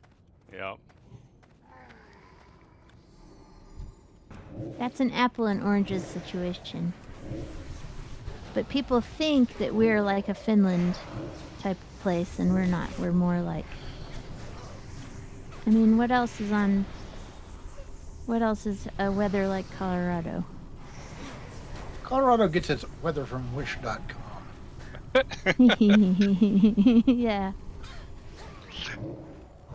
Yeah. That's an apple and oranges situation. But people think that we're like a Finland type of place, and we're not. We're more like. I mean, what else is on? What else is a weather like Colorado? Colorado gets its weather from wish.com. Yeah.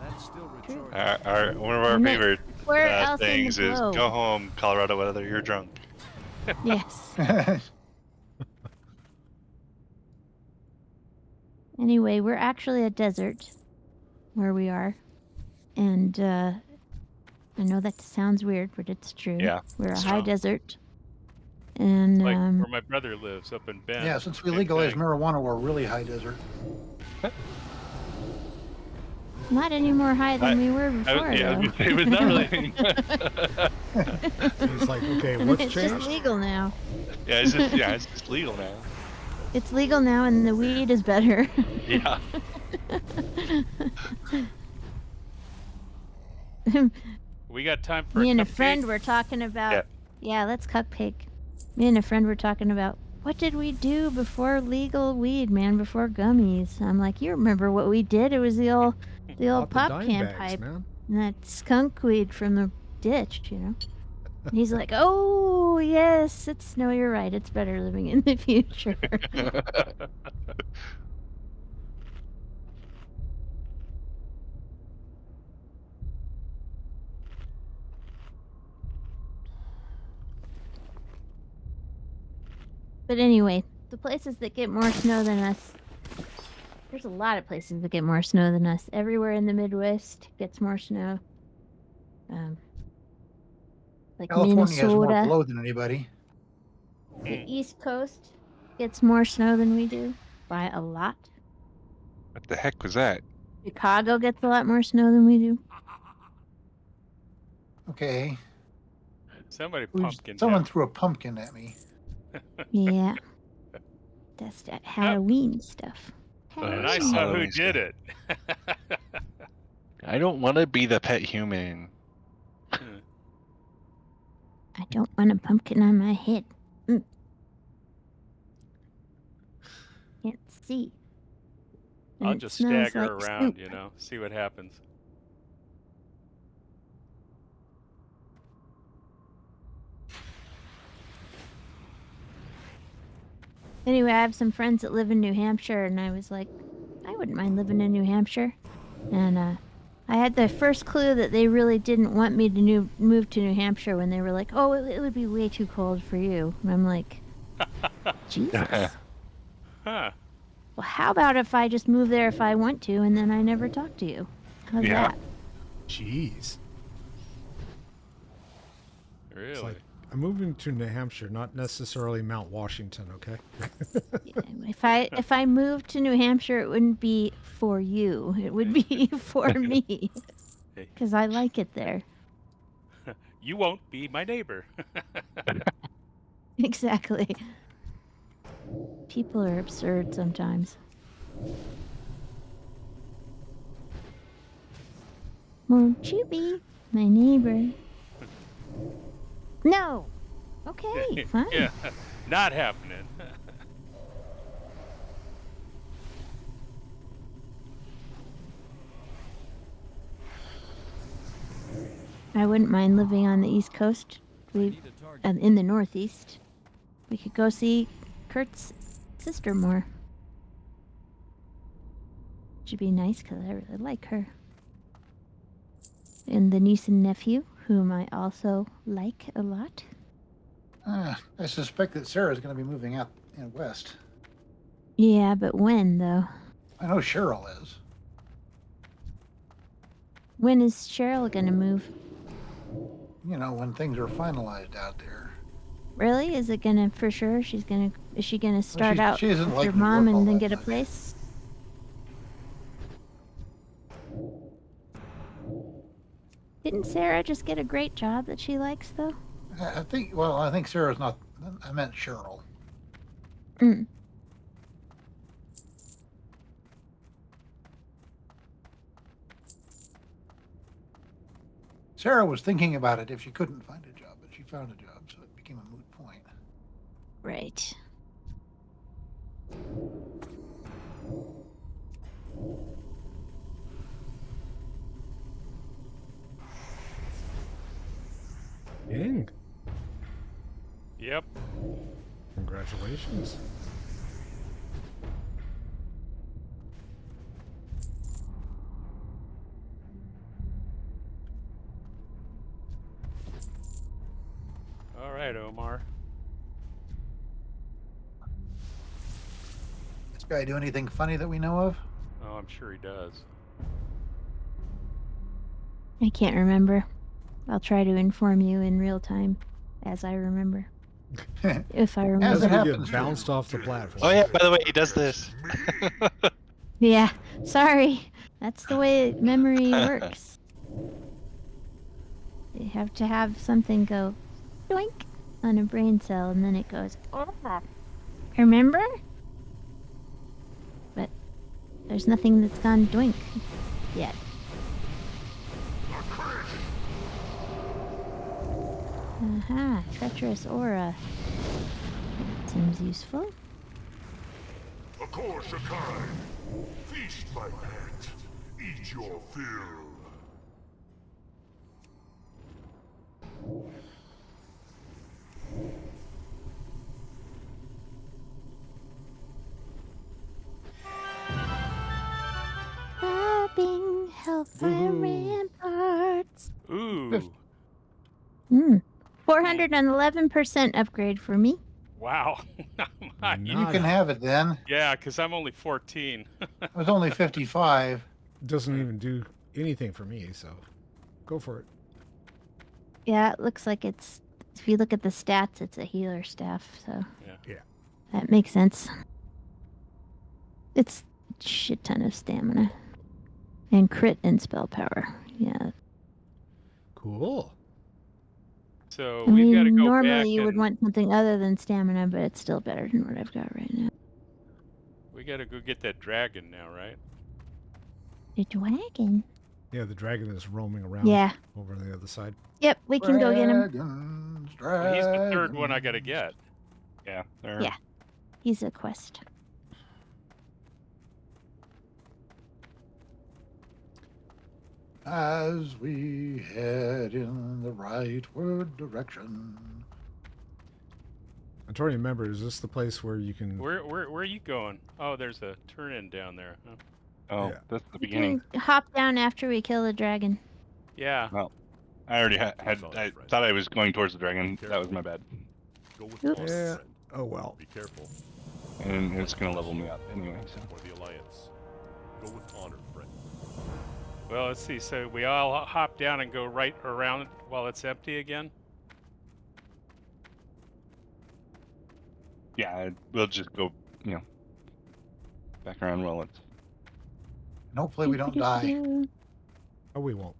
That's still recharging. One of our And favorite where else in the things is globe? go home, Colorado weather. You're drunk. Yes. Anyway, we're actually a desert where we are. And I know that sounds weird, but it's true. Yeah, We're a it's high true. desert. And Like where my brother lives up in Bend. Yeah, since we Same legalized thing. marijuana, we're really high desert. not any more high than we were before, Yeah, though. it was not really. It's like, okay, what's It's changed? just legal now. It's just legal now. It's legal now, and the weed is better. Yeah. We got time for Me and a cupcake? friend were talking about. Yeah, let's cupcake. Me and a friend were talking about what did we do before legal weed, man? Before gummies. I'm like, you remember what we did? It was the old Bought the pop dime can bags, pipe man. and that skunk weed from the ditch, you know. And he's like, oh yes, it's no, you're right. It's better living in the future. But anyway, the places that get more snow than us. There's a lot of places that get more snow than us. Everywhere in the Midwest gets more snow. Like California has more Minnesota, below than anybody. the East Coast gets more snow than we do by a lot. What the heck was that? Chicago gets a lot more snow than we do. Okay. Somebody Oops, pumpkin. someone threw a pumpkin at me. Yeah. That's that Halloween stuff. And I Some saw who Halloween did stuff. it. I don't want to be the pet human. I don't want a pumpkin on my head. Can't see. And I'll it just smells stagger like around, soup. see what happens. Anyway, I have some friends that live in New Hampshire, and I was like, I wouldn't mind living in New Hampshire. And I had the first clue that they really didn't want me to move to New Hampshire when they were like, oh, it would be way too cold for you. And I'm like, Jesus. Huh. Well, how about if I just move there if I want to, and then I never talk to you? How's Yeah. that? Jeez. Really? It's like, I'm moving to New Hampshire, not necessarily Mount Washington, okay? Yeah, if I moved to New Hampshire, it wouldn't be for you. It would be for me. Because I like it there. You won't be my neighbor. Exactly. People are absurd sometimes. Won't you be my neighbor? No. Okay, fine. Yeah. Not happening. I wouldn't mind living on the East Coast. Need a target. In the Northeast. We could go see Kurt's sister more. Should be nice because I really like her. And the niece and nephew, whom I also like a lot. I suspect that Sarah's going to be moving out west. Yeah, but when though? I know Cheryl is. When is Cheryl gonna move? When things are finalized out there. Really? Is it gonna for sure? Is she gonna start out she isn't with likely her to mom work all and then that get a much. place? Didn't Sarah just get a great job that she likes though? I think Sarah's not. I meant Cheryl. Mm. Sarah was thinking about it if she couldn't find a job, but she found a job, so it became a moot point. Right. Dang. Yep. Congratulations. All right, Omar. This guy do anything funny that we know of? Oh, I'm sure he does. I can't remember. I'll try to inform you in real time as I remember. If I As remember. As it we happens. get bounced off the platform. Oh yeah, by the way, he does this. Yeah. Sorry. That's the way memory works. You have to have something go doink on a brain cell and then it goes, oh. Remember? But there's nothing that's gone doink yet. Aha, treacherous aura. Seems useful. Of course, your kind. Feast, my pet. Eat your fill. Bobbing Hellfire Woohoo. Ramparts. Ooh. 411% upgrade for me. Wow. My- You Not can have it then. yeah, because I'm only 14. I was only 55. doesn't even do anything for me, so go for it. Yeah, it looks like it's. If you look at the stats, it's a healer staff, so. Yeah. That makes sense. It's a shit ton of stamina. And crit and spell power. Yeah. Cool. So I we've got to mean, go normally back you would and want something other than stamina, but it's still better than what I've got right now. we got to go get that dragon now, right? The dragon. Yeah, the dragon is roaming around Yeah. over on the other side. Yep, we can go get him. Dragons, Well, he's the third one I dragons. got to get. Yeah. There. Yeah. He's a quest. As we head in the rightward direction. I'm trying to remember, is this the place where you can... Where are you going? Oh, there's a turn in down there. Huh? Oh, Yeah. that's the We beginning. can hop down after we kill the dragon. Yeah. Well, I already had. I thought I was going towards the dragon. That was my bad. Go with Oops. honor, Yeah. friend. Oh, well. Be careful. And it's gonna level me up anyway. So. For the Alliance. Go with honor, friend. Well, let's see. So we all hop down and go right around while it's empty again? Yeah, we'll just go. Back around while it's. And hopefully we don't die. Oh, we won't.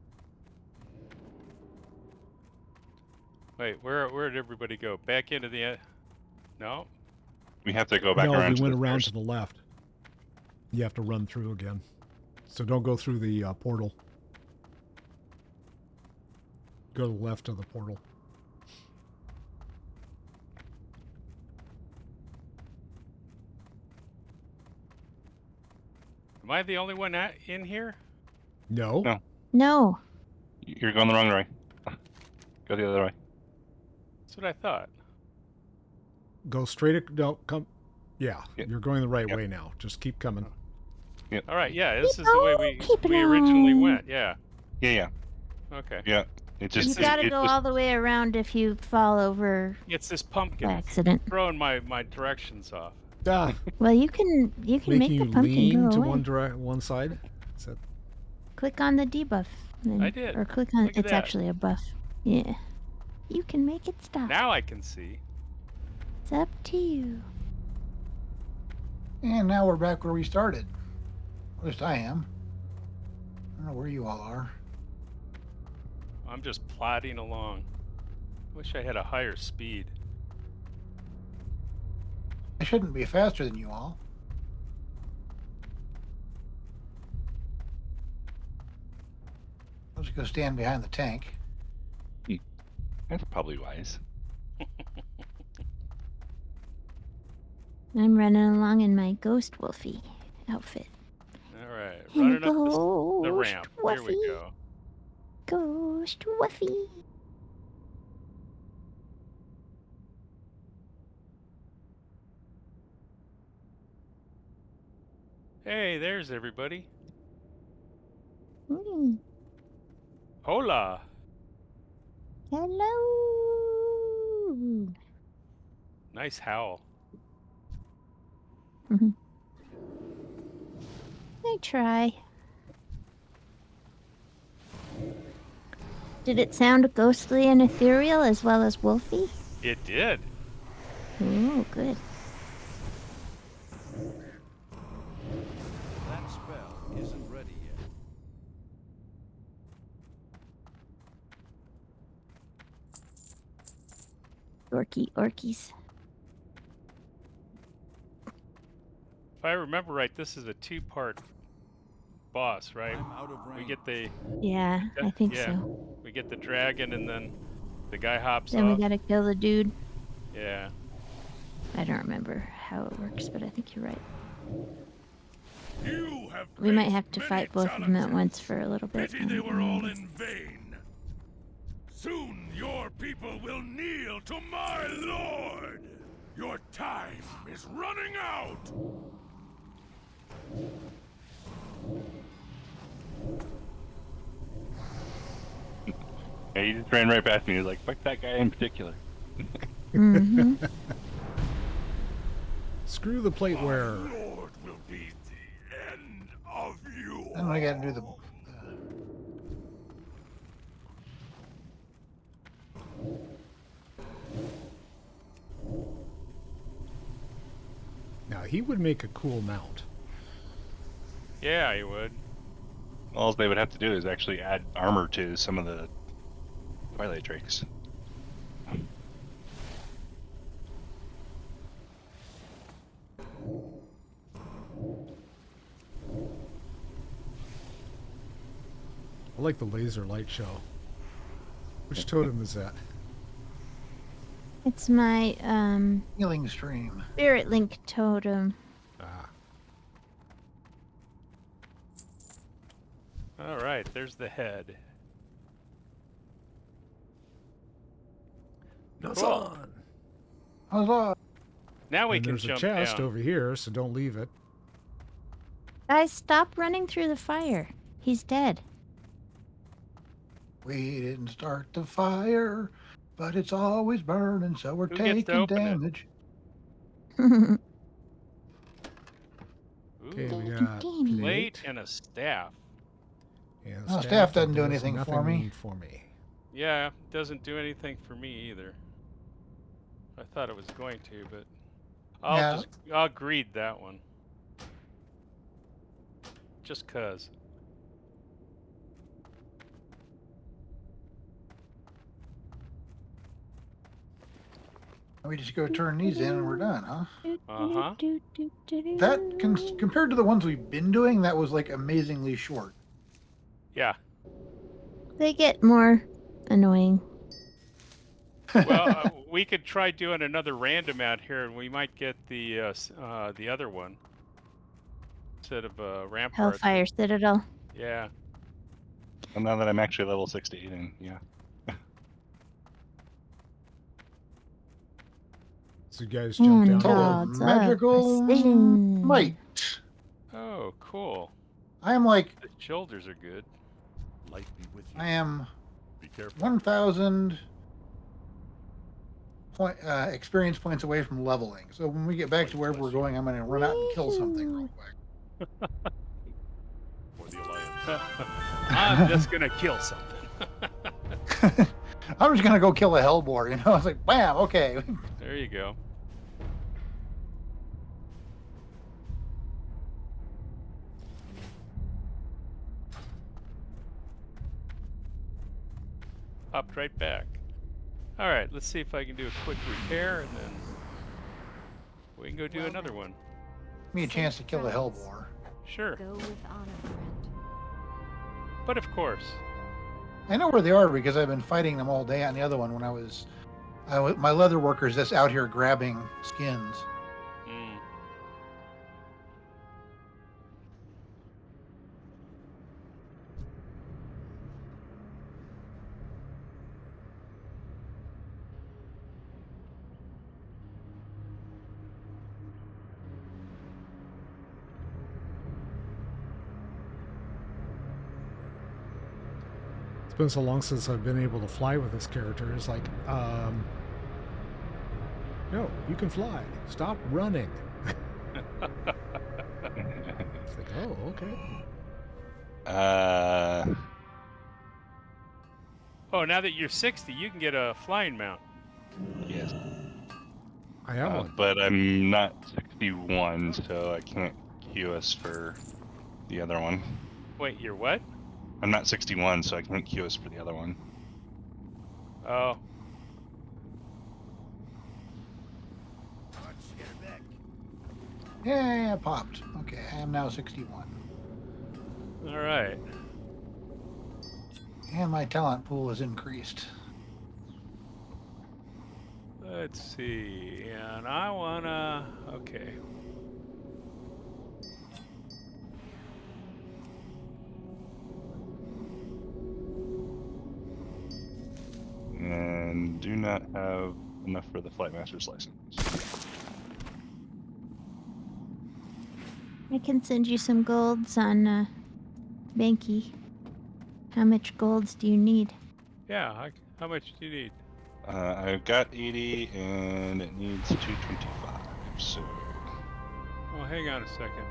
Wait, where did everybody go? Back into the... No? We have to go back no, around. we to went the around stairs. to the left. You have to run through again. So don't go through the portal. Go to the left of the portal. Am I the only one in here? No. No. No. You're going the wrong way. Go the other way. That's what I thought. Go straight. No, come. Yeah, Yep. you're going the right Yep. way now. Just keep coming. All right, yeah, this Keep is the way on, keep it we originally on. went. Yeah. Yeah. Okay. Yeah. It just. You It's gotta it go just- all the way around if you fall over It's this by pumpkin accident. throwing my directions off. Ah, Well, you can make making the you pumpkin lean go to away. one side. Is that... Click on the debuff. Then, I did. Or click on. Look at It's that. actually a buff. Yeah. You can make it stop. Now I can see. It's up to you. And now we're back where we started. At least I am. I don't know where you all are. I'm just plodding along. Wish I had a higher speed. I shouldn't be faster than you all. I'll just go stand behind the tank. That's probably wise. I'm running along in my Ghost Wolfie outfit. All right, And running up the Ghost ramp. Here we Wolfie. go. Ghost Wolfie. Hey, there's everybody. Mm. Hola. Hello. Nice howl. I try. Did it sound ghostly and ethereal as well as wolfy? It did. Oh, good. That spell isn't ready yet. Orkies. If I remember right, this is a 2-part boss, right? I'm out of range. We get the Yeah, I think yeah, so. we get the dragon, and then the guy hops Then we off. gotta kill the dude. Yeah. I don't remember how it works, but I think you're right. You have We might faced have to many fight both of them at challenges. once for a little bit. Pity they were all in vain. Soon your people will kneel to my lord. Your time is running out. Yeah, he just ran right past me. He was like, fuck that guy in particular. Mm-hmm. Screw the plate My wearer. lord will be the end of you. Then I got to do the. Now, he would make a cool mount. Yeah, he would. All they would have to do is actually add armor to some of the Twilight Drakes. I like the laser light show. Which totem is that? It's my Healing stream. spirit link totem. Ah, All right, there's the head. Cool. Huzzah! Now we and can there's a jump chest down. over here, so don't leave it. Guys, stop running through the fire. He's dead. We didn't start the fire, but it's always burning, so we're Who gets to taking open it? damage. Ooh, Okay, we got Damn. plate and a staff. And Oh, staff doesn't do does anything for nothing me. for me. Yeah, doesn't do anything for me either. I thought it was going to, but I'll greed that one. Just 'cause. We just go turn these in and we're done, huh? Uh-huh. That, compared to the ones we've been doing, that was like amazingly short. Yeah. They get more annoying. Well, we could try doing another random out here, and we might get the other one instead of Ramparts. Hellfire Citadel. Yeah. And now that I'm actually level 60, then yeah. So you guys jump down. Total here. Dogs of magical precision. might. Oh, cool. I am like, The shoulders are good. Light be with you. I am Be careful. 1,000 experience points away from leveling. So when we get back to where we're going, I'm going to run out and kill something real quick. For the Alliance. I'm just gonna kill something. I'm just going to go kill a hellbore, you know? It's like, bam, okay. There you go. Popped right back. All right, let's see if I can do a quick repair and then We can go do another one. Give me a chance to kill the Hellboar. Sure. Go with honor, friend. But of course. I know where they are because I've been fighting them all day on the other one when my leather worker's just out here grabbing skins. Mm. It's been so long since I've been able to fly with this character. It's like, no, you can fly. Stop running. It's like, oh, okay. Oh, now that you're 60, you can get a flying mount. Yes. I have one. But I'm not 61, so I can't QS for the other one. Wait, you're what? I'm not 61, so I can't QS for the other one. Oh. Yeah, I popped. Okay, I am now 61. All right. And my talent pool is increased. Let's see. And I wanna. Okay. And do not have enough for the Flight Master's license. I can send you some golds on Banky. How much golds do you need? Yeah. How much do you need? I've got 80 and it needs 225, so. Oh, hang on a second.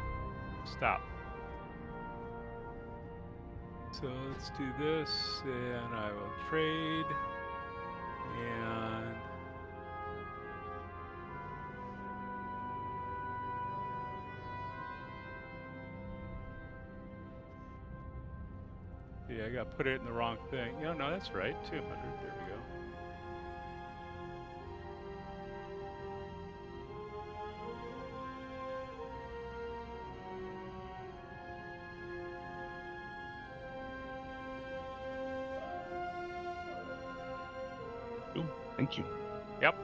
Stop. So let's do this, and I will trade. And yeah, I got to put it in the wrong thing. Yeah, no, that's right. 200. There we go. Ooh, thank you. Yep.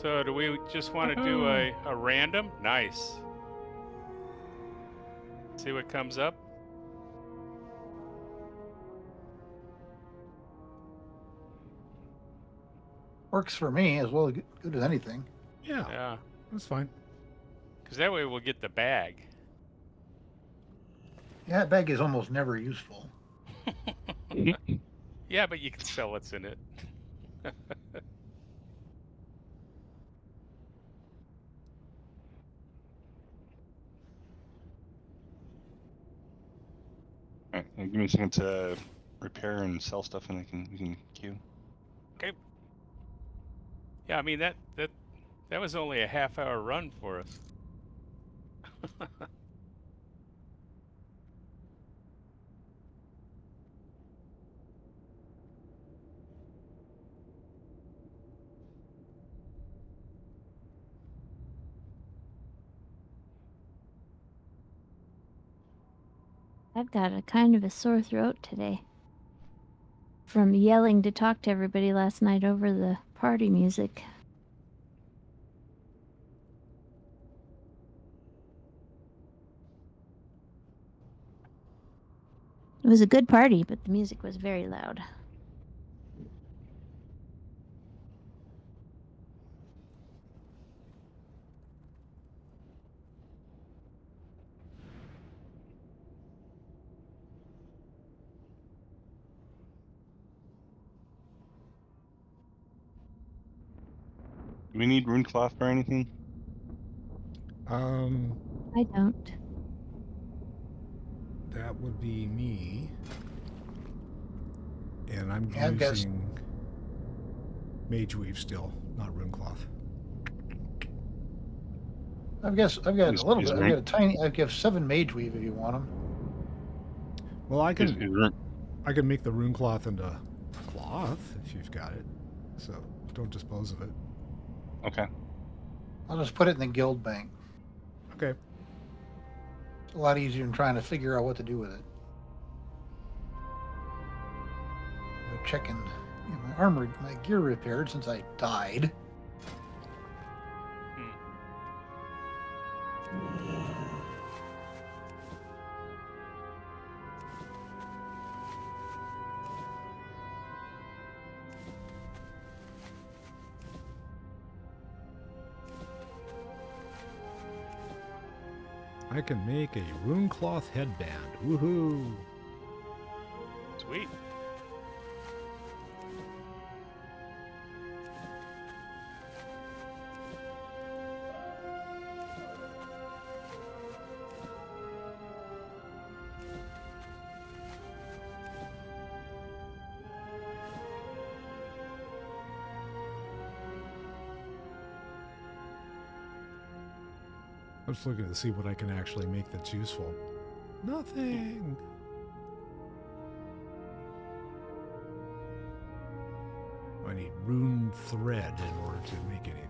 So do we just want to do a random? Nice. See what comes up? Works for me as well, good as anything. Yeah, Yeah. that's fine. Because that way we'll get the bag. Yeah, that bag is almost never useful. Yeah, but you can sell what's in it. Alright, give me a second to repair and sell stuff and we can queue. Okay. Yeah, I mean that was only a half-hour run for us. I've got a kind of a sore throat today. From yelling to talk to everybody last night over the party music. It was a good party, but the music was very loud. Do we need rune cloth for anything? I don't. That would be me. And I'm Yeah, I've got- using Mage Weave still, not Runecloth. I've got a little is bit. I've got a tiny. I've got 7 Mage Weave if you want them. Well, I Is, can is rune, I can make the Runecloth into cloth if you've got it. So don't dispose of it. okay. I'll just put it in the guild bank. Okay. It's a lot easier than trying to figure out what to do with it. I'm checking my armor, my gear repaired since I died. I can make a Runecloth headband. Woohoo! Sweet. I'm just looking to see what I can actually make that's useful. Nothing. I need rune thread in order to make anything.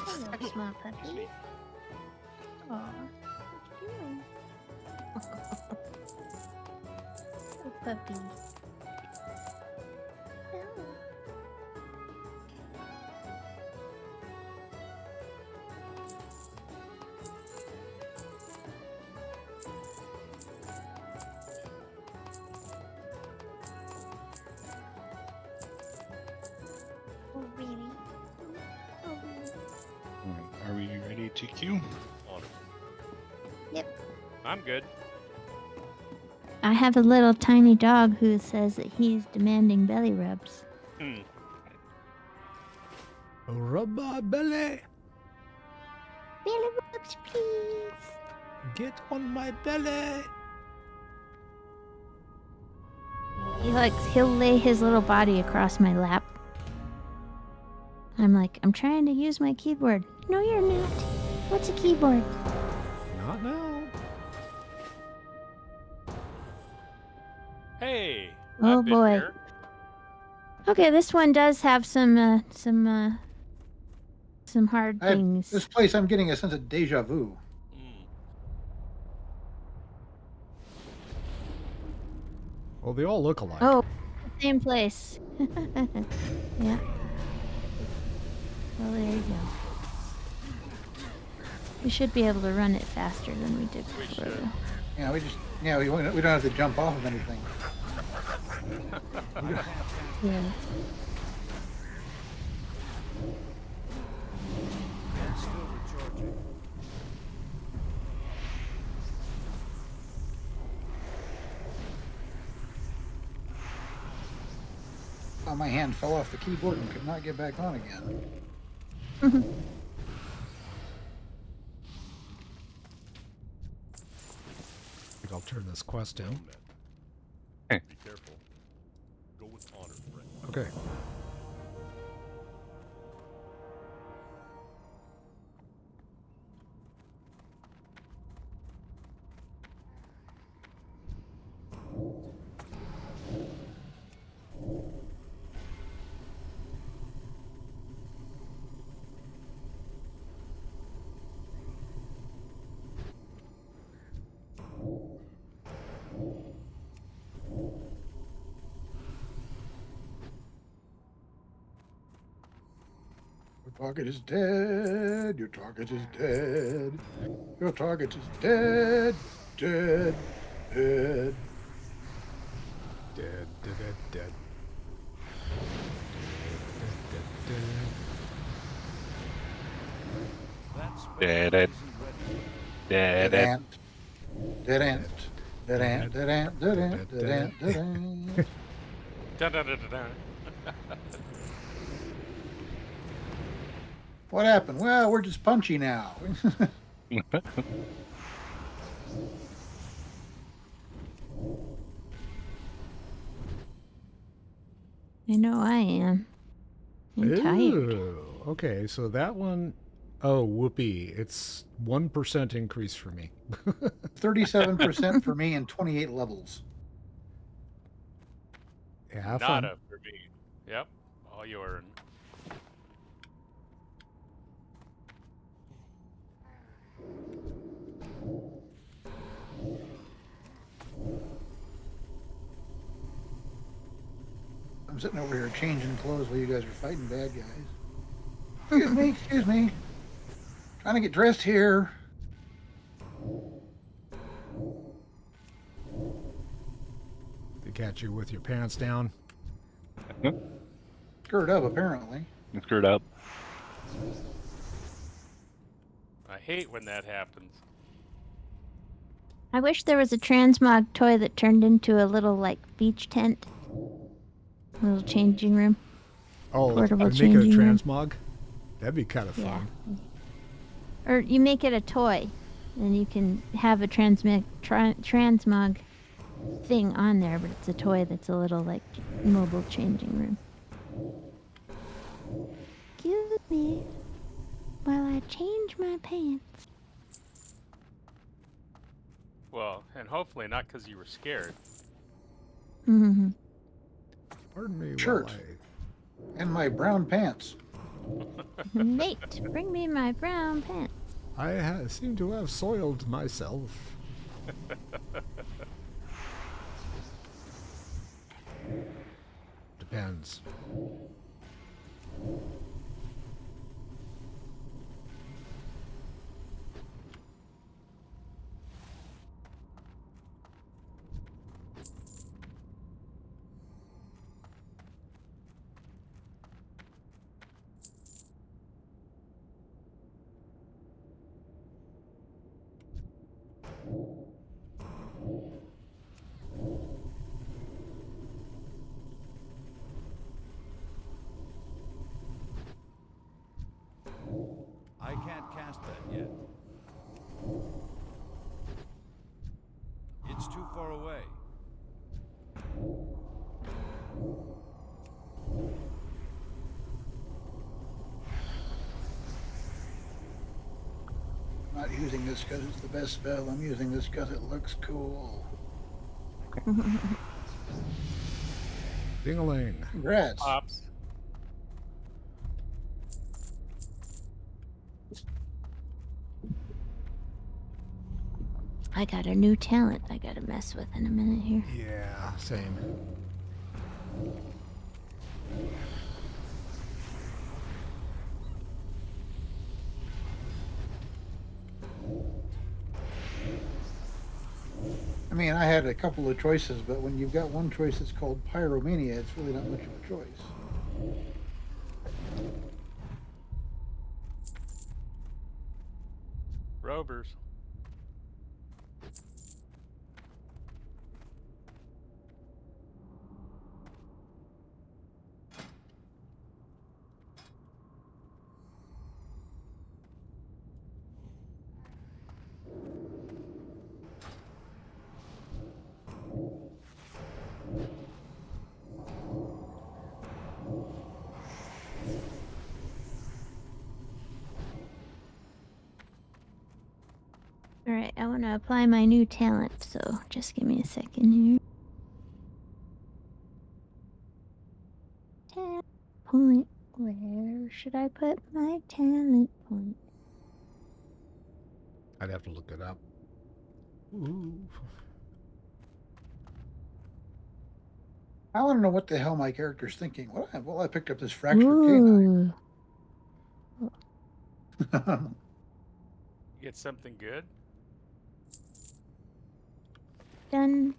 Hello, small puppy. Aw, what you doing? Little puppy. Oh. Oh, really? Oh, really? Alright, are we ready to queue? I'm good. I have a little tiny dog who says that he's demanding belly rubs. Rub my belly. Belly rubs, please. Get on my belly. He'll lay his little body across my lap. I'm like, I'm trying to use my keyboard. No, you're not. What's a keyboard? Not now. Hey. Oh, I've been boy. here. Okay, this one does have some hard things. This place, I'm getting a sense of deja vu. Well, they all look alike. Oh, same place. Yeah. Well, there you go. We should be able to run it faster than we did before. should. Yeah, we don't have to jump off of anything. Yeah. Still recharging. Oh, my hand fell off the keyboard and could not get back on again. I think I'll turn this quest in. Be careful. Go with honor, friend. Okay. Your target is dead. Your target is dead. Your target is dead. Dead. Dead. Dead, dead, dead, dead. That spell Dead end. isn't ready. Dead Dead end. ant. Dead ant. Dead ant. Dead ant. Dead ant. Dead ant. Dead ant. Dun-dun-dun-dun-dun. What happened? Well, we're just punchy now. I know I am. I'm tired. Ooh, okay, so that one, oh, whoopee. It's 1% increase for me. 37% for me and 28 levels. Yeah, have fun. Nada for me. Yep. All yours. I'm sitting over here changing clothes while you guys are fighting bad guys. Excuse me, excuse me. Trying to get dressed here. They catch you with your pants down. Skirt up, apparently. You screwed up. I hate when that happens. I wish there was a transmog toy that turned into a little like beach tent. Little changing room. Oh, Portable and make it a changing room. transmog? That'd be kind of Yeah. fun. Or you make it a toy, and you can have a transmog thing on there, but it's a toy that's a little like mobile changing room. Excuse me while I change my pants. Well, and hopefully not because you were scared. Mm-hmm. Pardon me Shirt. while And my brown pants. Nate, bring me my brown pants. I seem to have soiled myself. Depends. I can't cast that yet. It's too far away. I'm not using this because it's the best spell. I'm using this because it looks cool. Ding-a-ling. Congrats. Pops. I got a new talent I gotta mess with in a minute here. Yeah, same. I mean, I had a couple of choices, but when you've got one choice that's called Pyromania, it's really not much of a choice. Rovers. Alright, I want to apply my new talent, so just give me a second here. Talent point. Where should I put my talent point? I'd have to look it up. Ooh. I want to know what the hell my character's thinking. Well, I picked up this fractured canine. Ooh. Get something good. Done.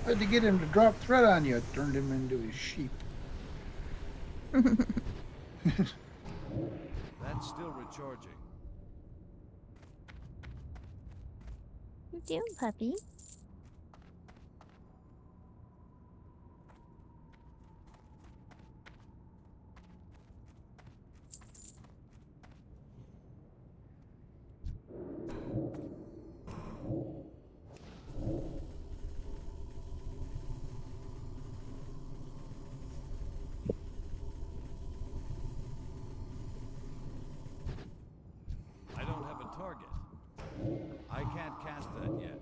Tried to get him to drop threat on you. It turned him into a sheep. That's still recharging. What you doing, puppy? I don't have a target. I can't cast that yet.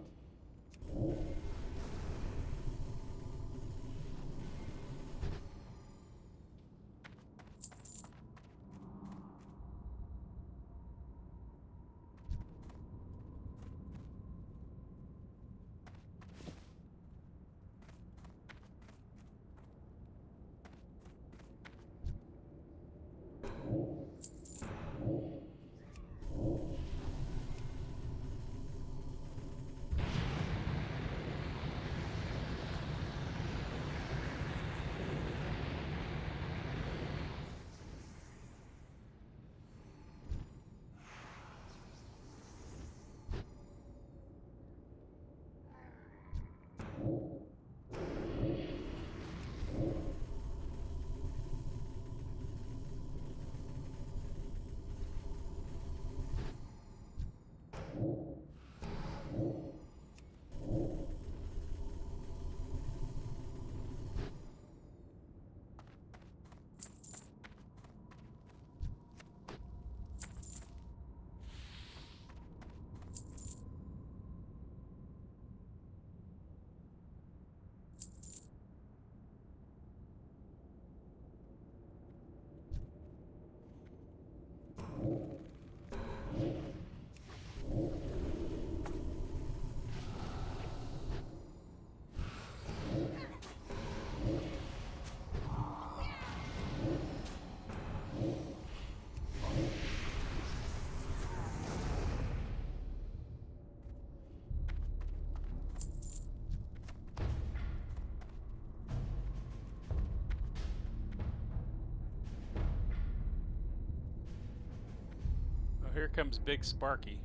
Oh, here comes Big Sparky.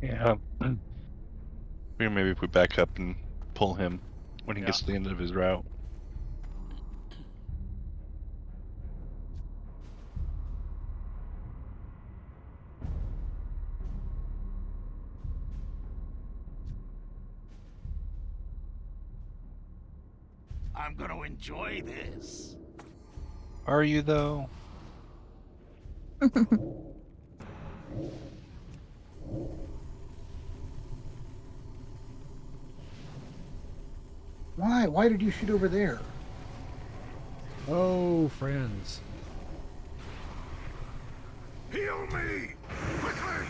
Yeah. Maybe if we back up and pull him when he Yeah. gets to the end of his route. I'm gonna enjoy this. Are you though? Why? Why did you shoot over there? Oh, friends. Heal me! Quickly!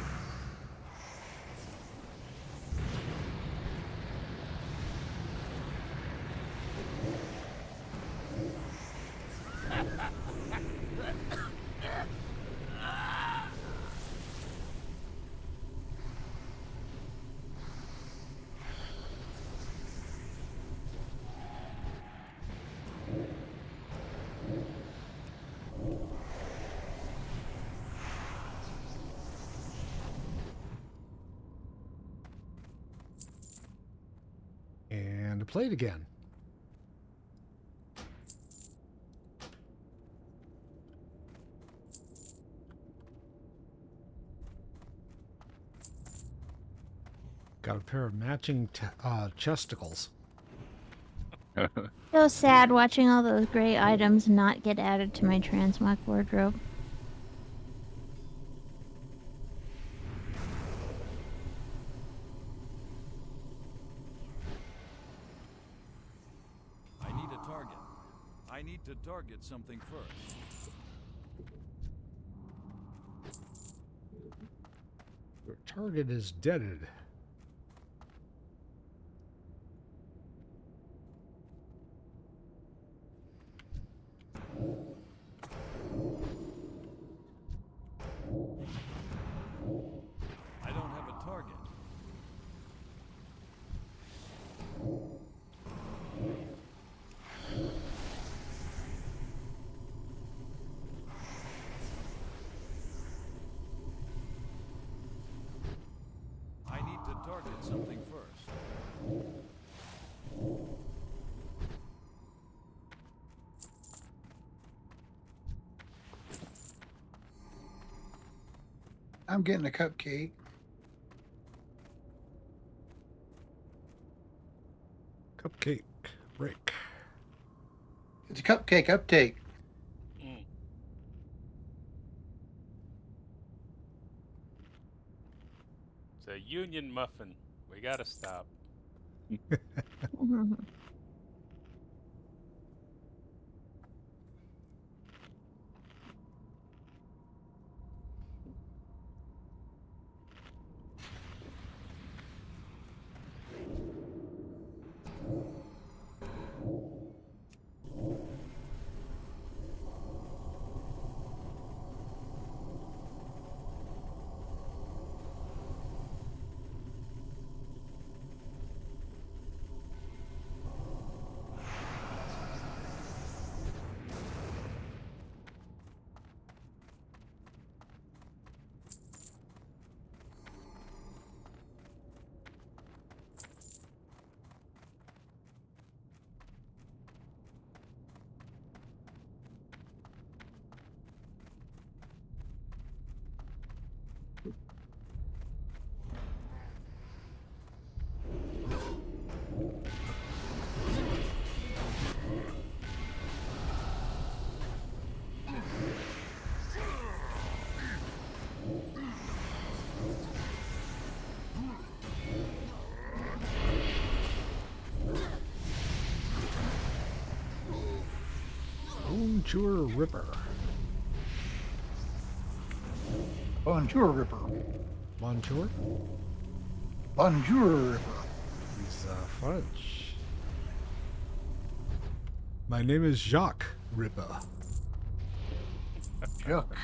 And to play it again. Got a pair of matching chesticles. So sad watching all those gray items not get added to my transmog wardrobe. I need a target. I need to target something first. Your target is deaded. I don't have a target. something first. I'm getting a cupcake. Cupcake break. It's a cupcake uptake. Mm. It's a union muffin. We gotta stop. Bonjour Ripper. Bonjour, Ripper. Bonjour? Bonjour, Ripper. He's French. My name is Jacques Ripper. Jock.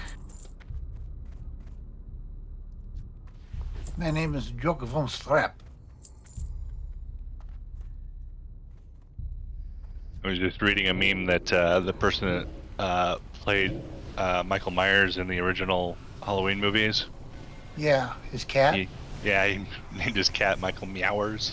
My name is Jock von Strap. I was just reading a meme that the person that played Michael Myers in the original Halloween movies. Yeah, his cat. He named his cat Michael Meowers.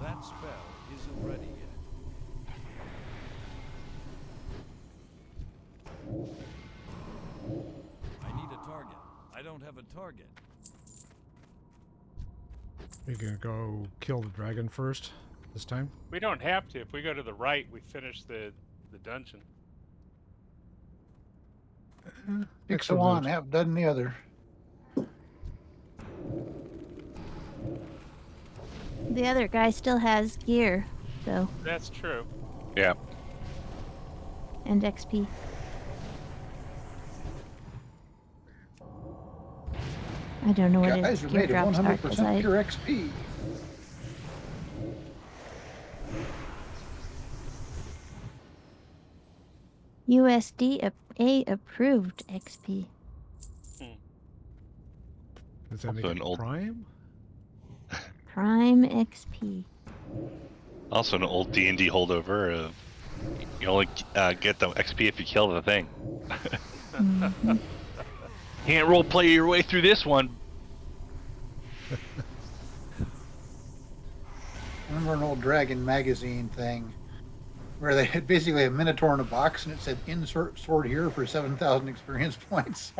That spell isn't ready yet. I need a target. I don't have a target. You gonna go kill the dragon first this time? We don't have to. If we go to the right, we finish the dungeon. Pick the one, half dozen the other. The other guy still has gear, though, That's true. Yeah. and XP. I don't know what Guys his are gear made of drops are, 'cause 100% pure XP. USDA approved XP. Does that make Also it an old- Prime? Prime XP. Also, an old D&D holdover of you only get the XP if you kill the thing. Mhm. Can't role play your way through this one. I remember an old Dragon magazine thing where they had basically a Minotaur in a box and it said insert sword here for 7,000 experience points.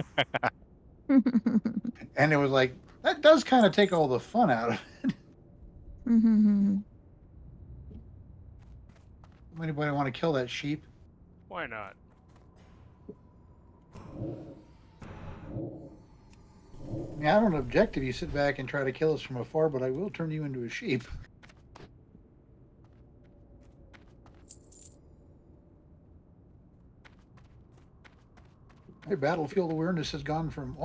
And it was like, that does kind of take all the fun out of it. Mhm. Anybody want to kill that sheep? Why not? I mean, I don't object if you sit back and try to kill us from afar, but I will turn you into a sheep. My battlefield awareness has gone from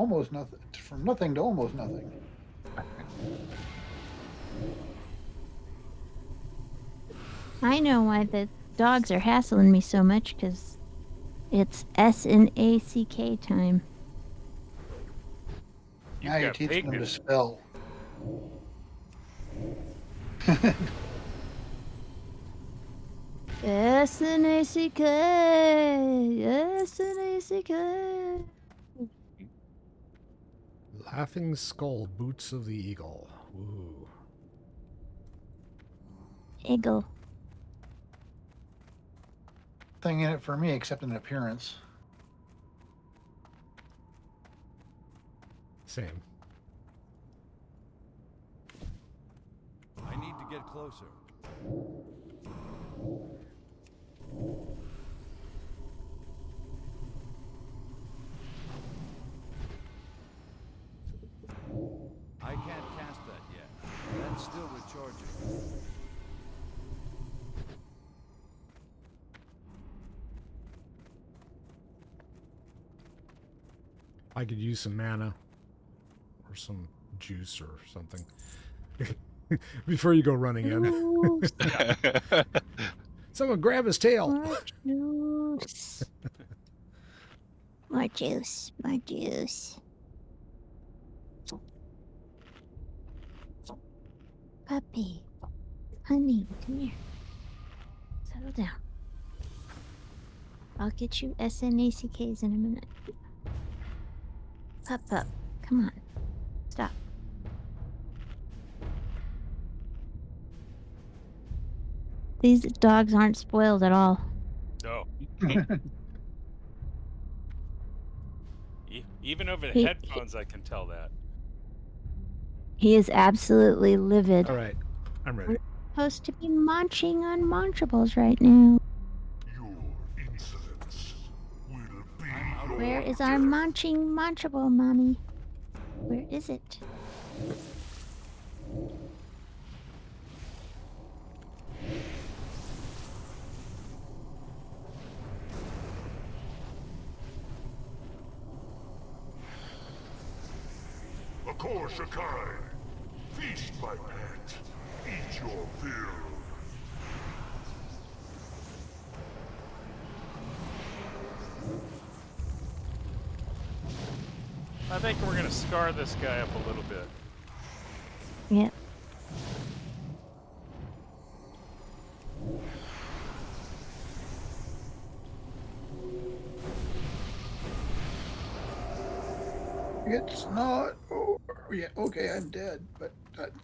nothing to almost nothing. I know why the dogs are hassling me so much, because it's SNACK time. Now you're got teaching them to bacon. spell. SNACK! SNACK! Laughing Skull, Boots of the Eagle. Ooh. Eagle. Thing in it for me except an appearance. Same. I need to get closer. I can't cast that yet. That's still recharging. I could use some mana or some juice or something before you go running in. Juice. Someone grab his tail. More juice. More juice. More juice. Puppy. Honey, come here. Settle down. I'll get you SNACKs in a minute. Pup. Come on. Stop. These dogs aren't spoiled at all. No. Even over the He- headphones, I can tell that. He is absolutely livid. All right, I'm ready. Supposed to be munching on munchables right now. Your insolence will be Where your is our death. munching munchable, Mommy? Where is it? Akor Shakai, feast my pet, eat your fill. I think we're gonna scar this guy up a little bit. Yep. It's not over. Yeah, okay, I'm dead, but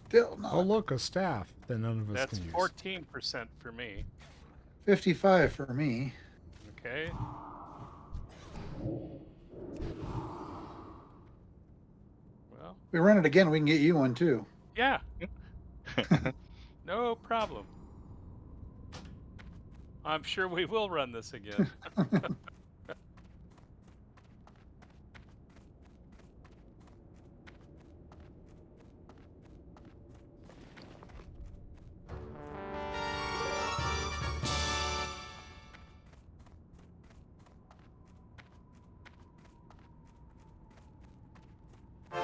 still not. Oh, look, a staff that none of us That's can use. 14% for me. 55 for me. Okay. Well, We run it again, we can get you one too. yeah. No problem. I'm sure we will run this again. All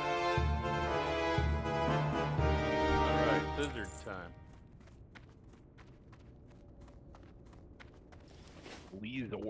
right, lizard time. Lizard.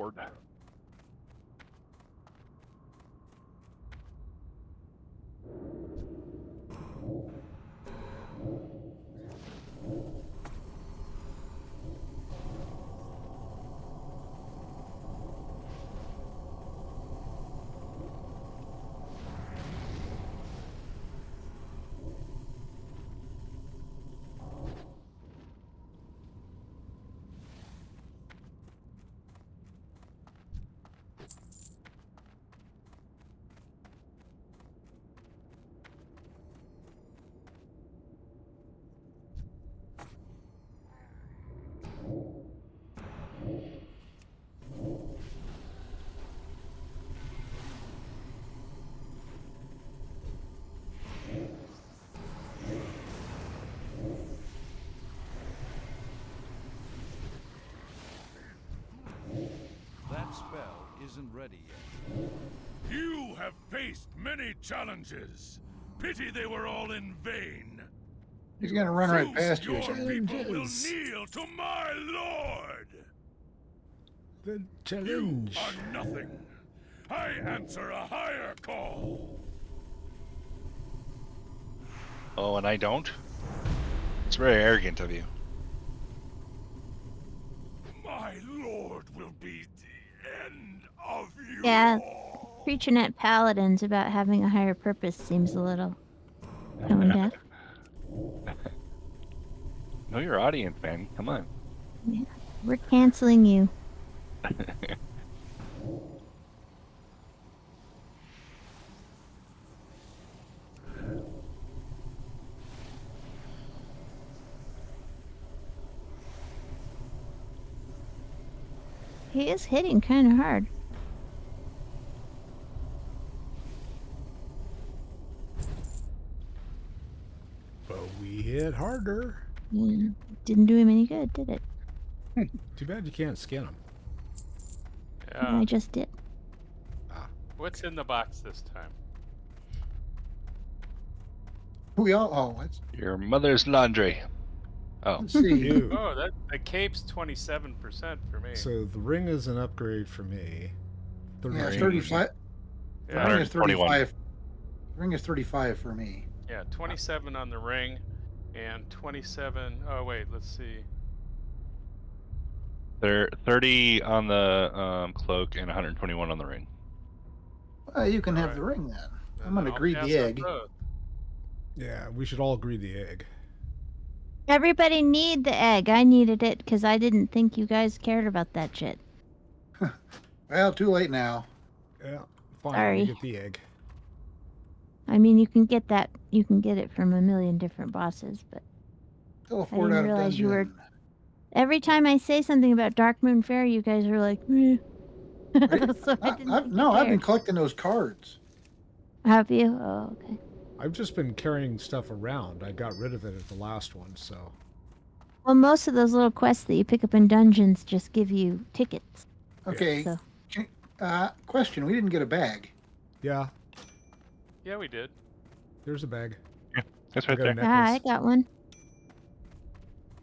spell isn't ready yet. You have faced many challenges. Pity they were all in vain. He's gonna run right Zeus, past you. your Sam. people will Challenges. kneel to my lord. The You challenge. are nothing. I answer a higher call. Oh, and I don't? It's very arrogant of you. My lord will be the end of you Yeah. all. Preaching at paladins about having a higher purpose seems a little tone deaf. Know your audience, man. Come on. Yeah. We're canceling you. He is hitting kind of hard. But we hit harder. Yeah. Didn't do him any good, did it? Too bad you can't skin them. Yeah, I just did. What's in the box this time? We all. Oh, Your mother's laundry. Oh, let's see. Ew. Oh, that the cape's 27% for me. So the ring is an upgrade for me. Yeah, 32%. 35. The Yeah, ring is 121. 35. The ring is 35 for me. yeah, 27 on the ring, and 27. Oh wait, let's see. they're 30 on the cloak and 121 on the ring. Well, you can have Alright. the ring then. Then I'm gonna I'll greed pass the on egg. both. Yeah, we should all agree the egg. Everybody need the egg. I needed it because I didn't think you guys cared about that shit. Well, too late now. Yeah, fine. Sorry. You get the egg. I mean, you can get that. You can get it from a million different bosses, but Teleport didn't out of realize you were- dungeon. every time I say something about Dark Moon Fairy, you guys are like, meh. Right? So I didn't think you I've been cared. collecting those cards. Have you? Oh, okay. I've just been carrying stuff around. I got rid of it at the last one, so. Well, most of those little quests that you pick up in dungeons just give you tickets. Okay. So Question: we didn't get a bag. Yeah, Yeah, we did. there's a bag. That's I right got a there. I necklace. got one.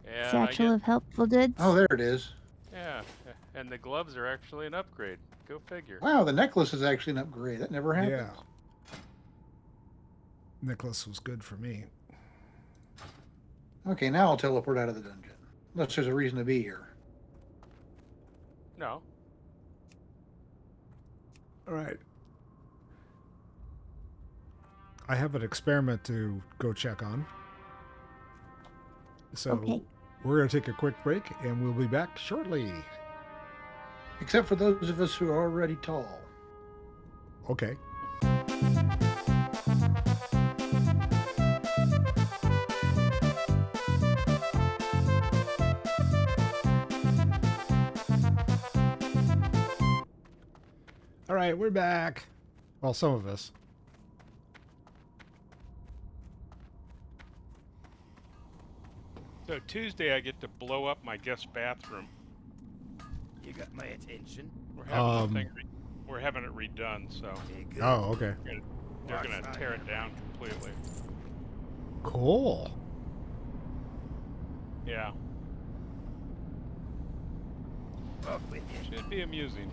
And I Satchel get, of helpful goods. Oh, there it is. yeah, and the gloves are actually an upgrade. Go figure. Wow, the necklace is actually an upgrade. That never happened. Yeah. Necklace was good for me. Okay, now I'll teleport out of the dungeon. Unless there's a reason to be here. No. All right. I have an experiment to go check on. So Okay. we're going to take a quick break and we'll be back shortly. Except for those of us who are already tall. Okay. All right, we're back. Well, some of us. So Tuesday I get to blow up my guest bathroom. You got my attention. We're having, Um, the thing we're having it redone, so Okay, good. Oh, okay. they're gonna tear it down completely. Cool. Yeah, Up with you. should be amusing.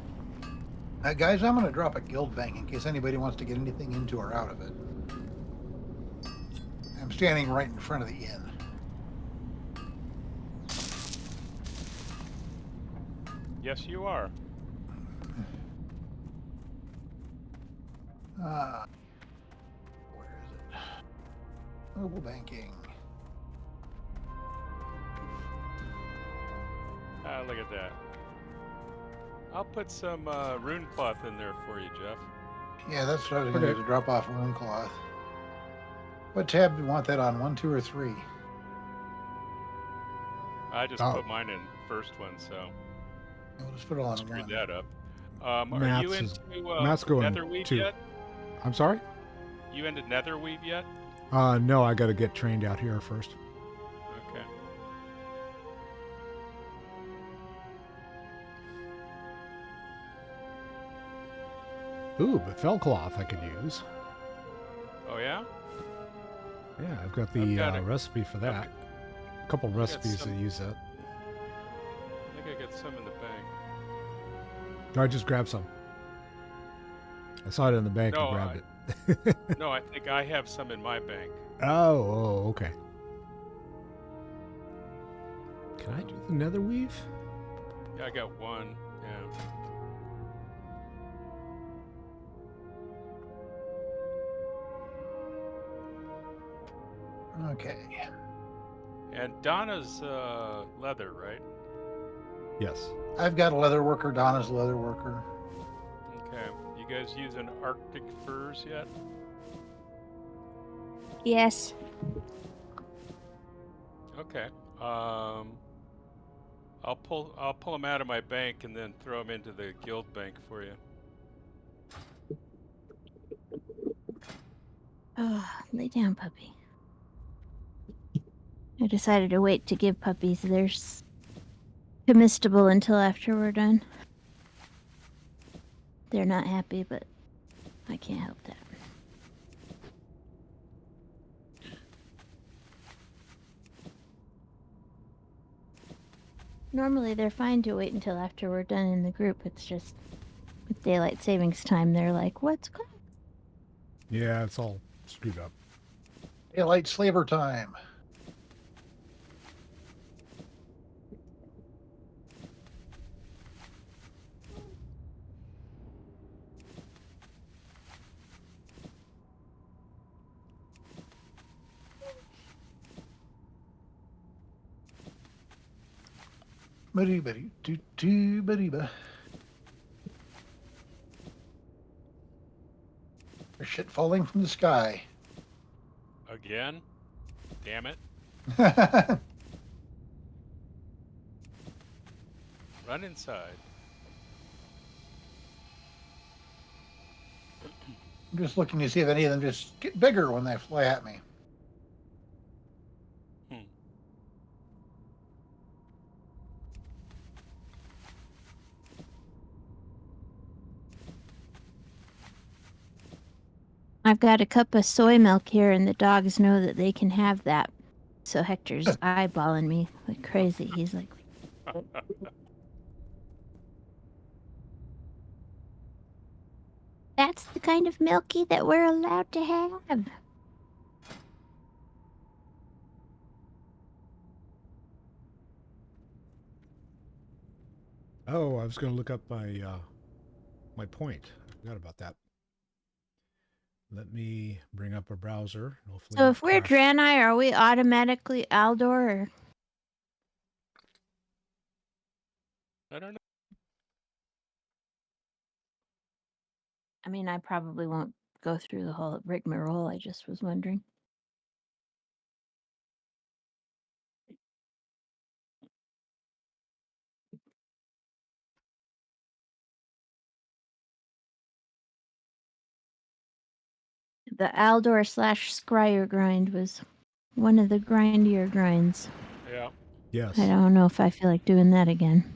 Guys, I'm going to drop a guild bank in case anybody wants to get anything into or out of it. I'm standing right in front of the inn. Yes, you are. Where is it? Mobile banking. Ah, look at that. I'll put some rune cloth in there for you, Jeff. Yeah, that's what I was going to do, to drop off rune cloth. What tab do you want that on? 1, 2, or 3? I just Oh. put mine in first one, so We'll just put it on screwed 1. that up. Are you Matt's is- into Matt's going Netherweave 2. yet? I'm sorry? You into Netherweave yet? No, I got to get trained out here first. Okay. Ooh, but fell cloth I could use. Oh yeah. Yeah, I've got I've the got it. recipe for that. A couple got recipes some- that use that. I think I got some in the bank. I just grabbed some. I saw it in the bank and No, grabbed it. No, I think I have some in my bank. Oh, okay. Can I do the nether weave? Yeah, I got one. Yeah. Okay. And Donna's leather, right? Yes. I've got a leather worker. Donna's a leather worker. Okay. You guys using Arctic furs yet? Yes. Okay. I'll pull them out of my bank and then throw them into the guild bank for you. Oh, lay down, puppy. I decided to wait to give puppies theirs comestible until after we're done. They're not happy, but I can't help that. Normally they're fine to wait until after we're done in the group. It's just with daylight savings time, they're like, what's going on? Yeah, it's all screwed up. Daylight slaver time. Ba-dee-ba-dee-doo-doo-ba-dee-ba. There's shit falling from the sky. Again? Damn it. I'm Run inside. just looking to see if any of them just get bigger when they fly at me. I've got a cup of soy milk here, and the dogs know that they can have that. So Hector's eyeballing me like crazy. He's like, that's the kind of milky that we're allowed to have. Oh, I was going to look up my my point. I forgot about that. Let me bring up a browser. Hopefully So not if we're crash. Draenei, are we automatically Aldor? Or... I don't know. I mean, I probably won't go through the whole rigmarole. I just was wondering. The Aldor / Scryer grind was one of the grindier grinds. Yeah. Yes. I don't know if I feel like doing that again.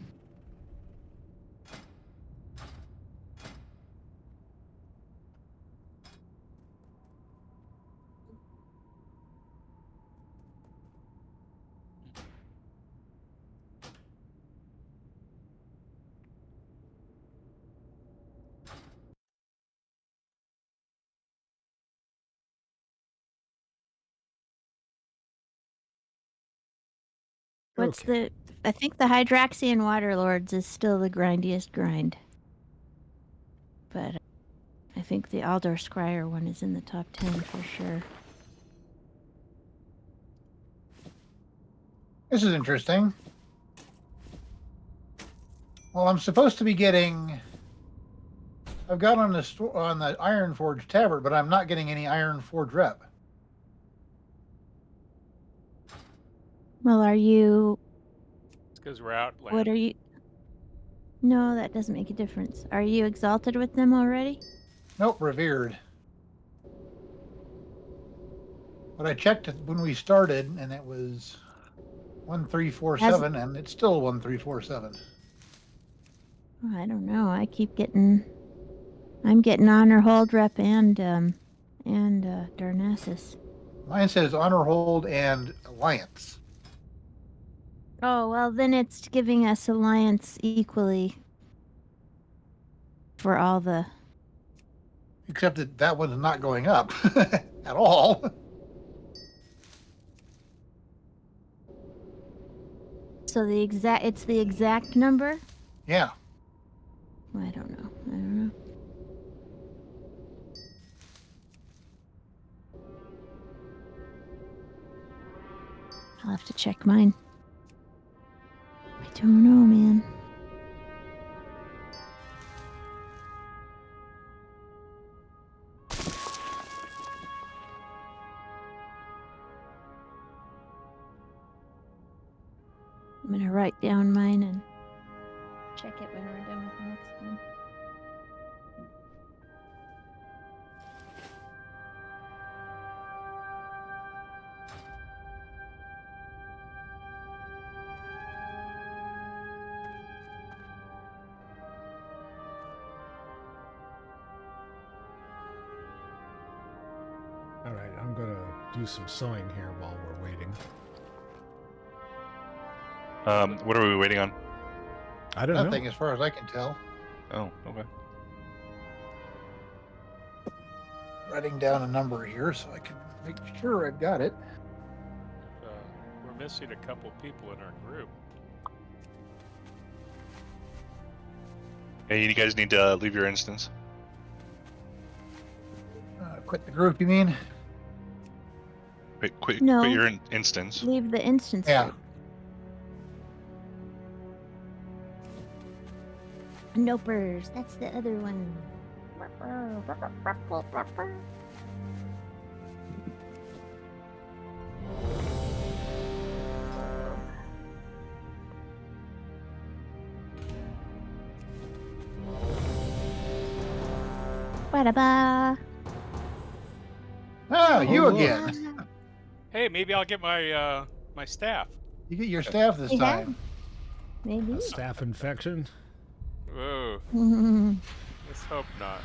What's Okay. I think the Hydraxian Waterlords is still the grindiest grind. But I think the Aldor Scryer one is in the top 10 for sure. This is interesting. Well, I'm supposed to be getting. I've got on the Iron Forge tabard, but I'm not getting any Iron Forge rep. Well, are you... It's because we're outland. What are you... No, that doesn't make a difference. Are you exalted with them already? Nope, revered. But I checked it when we started, and it was 1347, and it's still 1347. Oh, I don't know. I keep getting I'm getting honor hold rep and Darnassus. Mine says honor hold and alliance. Oh well, then it's giving us alliance equally for all the. Except that one's not going up at all. So it's the exact number. Yeah. I don't know. I don't know. I'll have to check mine. I don't know, man. I'm gonna write down mine and check it when we're done with the next one. All right, I'm gonna do some sewing here while we're waiting. What are we waiting on? I don't Nothing know. as far as I can tell. Oh, okay. Writing down a number here so I can make sure I've got it. We're missing a couple people in our group. Hey, you guys need to leave your instance. Quit the group, you mean? Wait, quit No. your instance. Leave the instance. Yeah. group. Nopers. That's the other one. Ba-da-ba. Oh, you look. again. Hey, maybe I'll get my my staff. You get your staff this Yeah. time. Maybe. A staph infection. Whoa, let's hope not.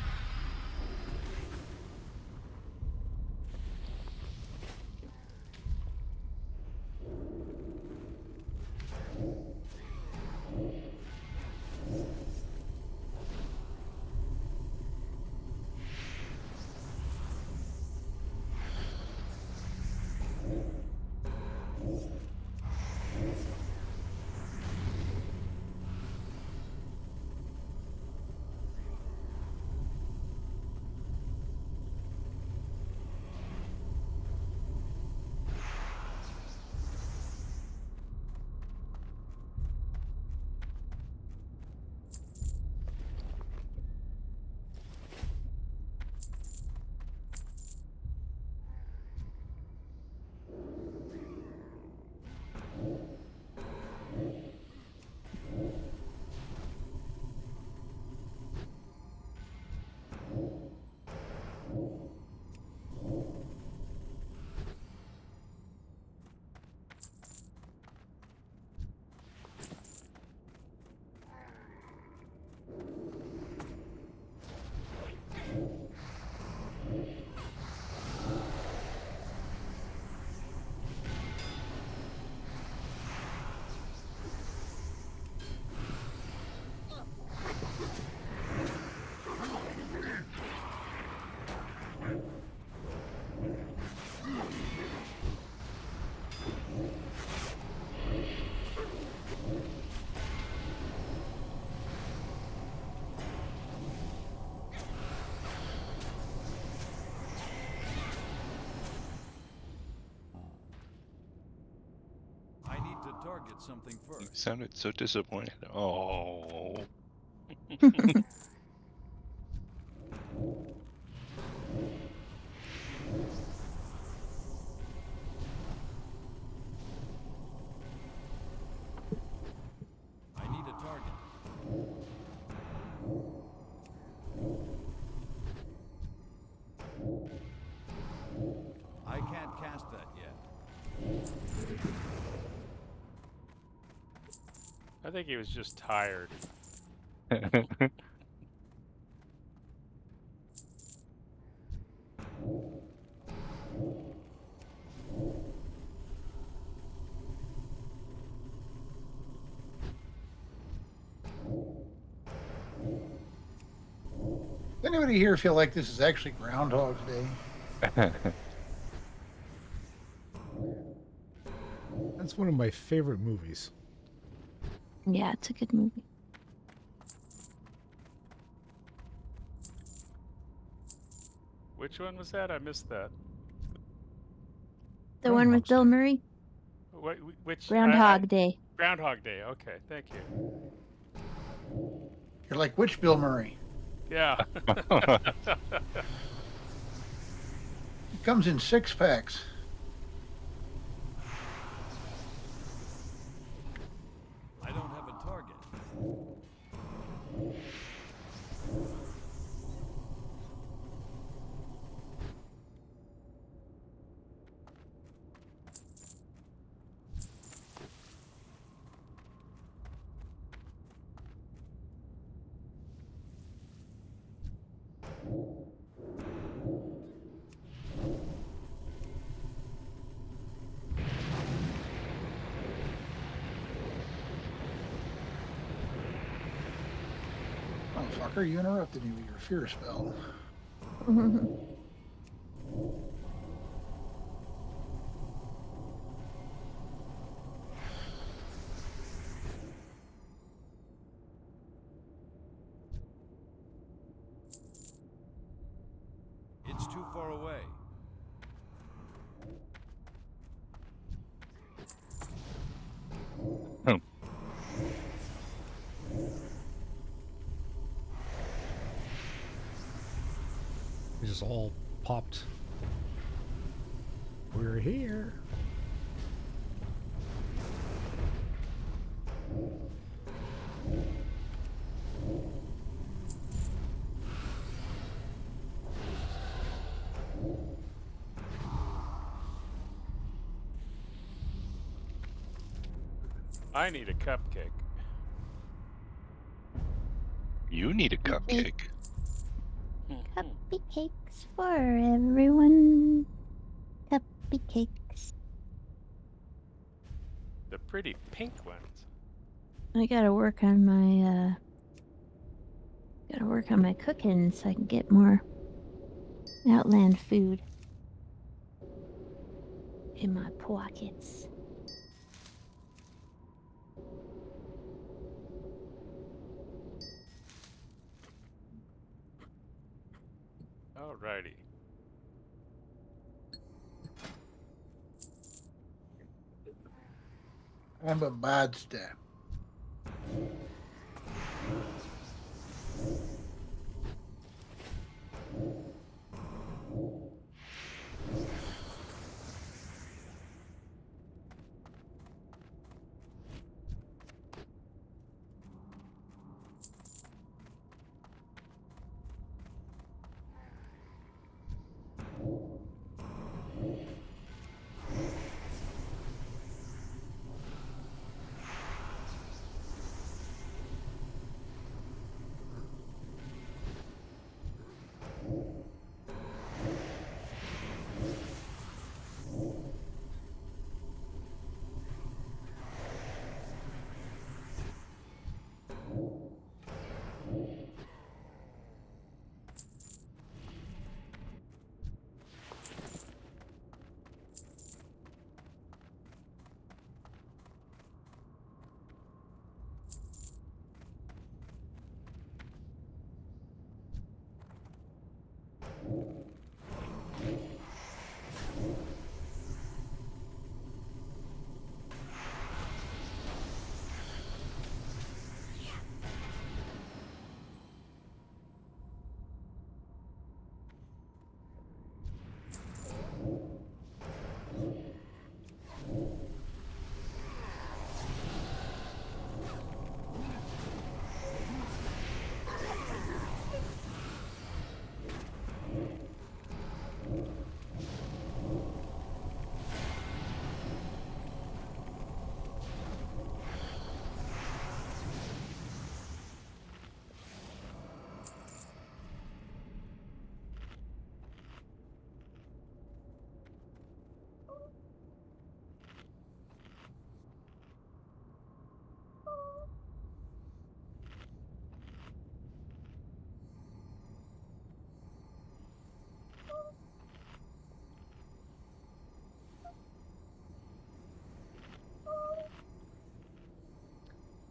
I need to target something You first. sounded so disappointed. Oh. I need a target. I can't cast that yet. I think he was just tired. Anybody here feel like this is actually Groundhog's Day? That's one of my favorite movies. Yeah, it's a good movie. Which one was that? I missed that. The one with Groundhog's Bill Day. Murray? Which Groundhog Day. Groundhog Day. Okay, thank you. You're like, which Bill Murray? Yeah. It comes in 6 packs. I don't have a target. Motherfucker, you interrupted me with your fear spell. It's too far away. They just all popped. We're here. I need a cupcake. You need a cupcake. Cuppy cakes for everyone. Cuppy cakes. The pretty pink ones. I gotta work on my cooking so I can get more Outland food in my pockets. Alrighty. I'm a bad step.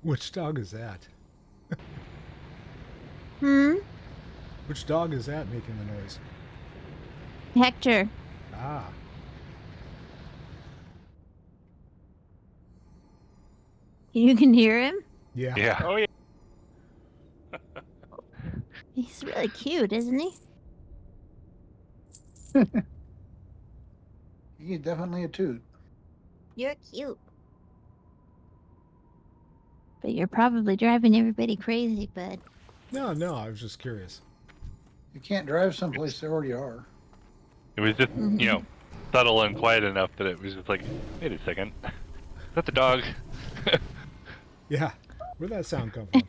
Which dog is that? Hmm? Which dog is that making the noise? Hector. Ah. You can hear him? Yeah. Yeah. Oh yeah. He's really cute, isn't he? He's definitely a toot. You're cute. But you're probably driving everybody crazy, bud. No, I was just curious. You can't drive someplace they already are. It was just, you know, subtle and quiet enough that it was just like, wait a second. Is that the dog? Yeah. Where'd that sound come from?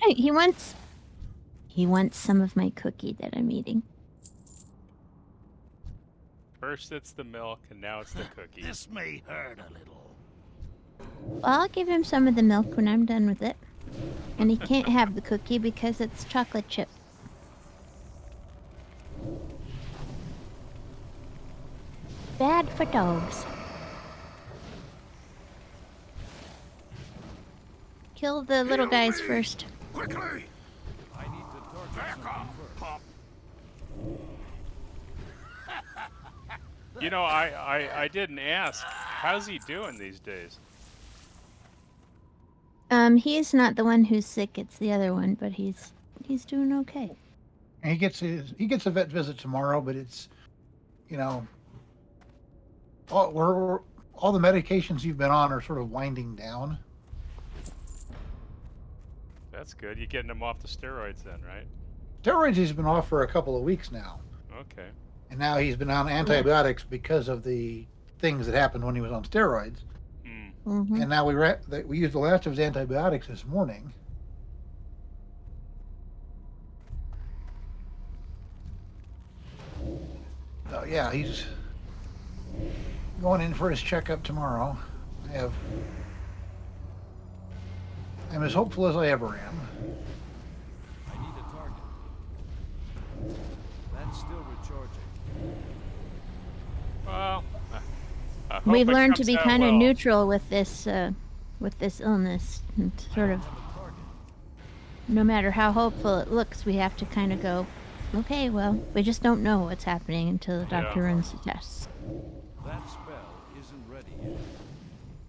He wants some of my cookie that I'm eating. First it's the milk, and now it's the cookie. This may hurt a little. Well, I'll give him some of the milk when I'm done with it. And he can't have the cookie because it's chocolate chip. Bad for dogs. Kill the little guys first. Quickly! I need to target Back something off, first. pup! You know, I didn't ask. How's he doing these days? He's not the one who's sick, it's the other one, but he's doing okay. And he gets a vet visit tomorrow, but it's, you know, all the medications you've been on are sort of winding down. That's good. You're getting him off the steroids then, right? Steroids he's been off for a couple of weeks now, Okay. and now he's been on antibiotics because of the things that happened when he was on steroids. Hmm. Mm-hmm. And now we used the last of his antibiotics this morning. So yeah, he's going in for his checkup tomorrow. I'm as hopeful as I ever am. I need a target. That's still recharging. Well, I hope We've it learned to comes be out kind of well. neutral with this illness, and sort of, Have a target. no matter how hopeful it looks, we have to kind of go, okay, well, we just don't know what's happening until the doctor runs the tests. That spell isn't ready yet.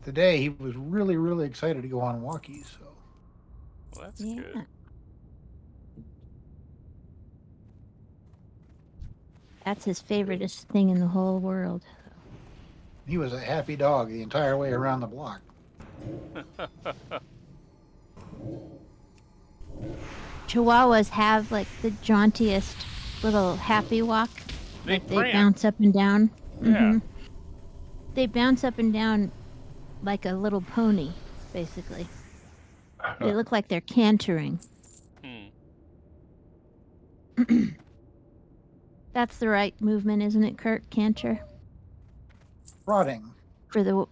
Today he was really, really excited to go on walkies. So Well, that's Yeah. good. That's his favoriteest thing in the whole world. he was a happy dog the entire way around the block. Chihuahuas have like the jauntiest little happy walk. They Like they prance. bounce up and down. Yeah. Mhm. They bounce up and down like a little pony, basically. They look like they're cantering. Hmm. That's the right movement, isn't it, Kurt? Canter? Trotting. For the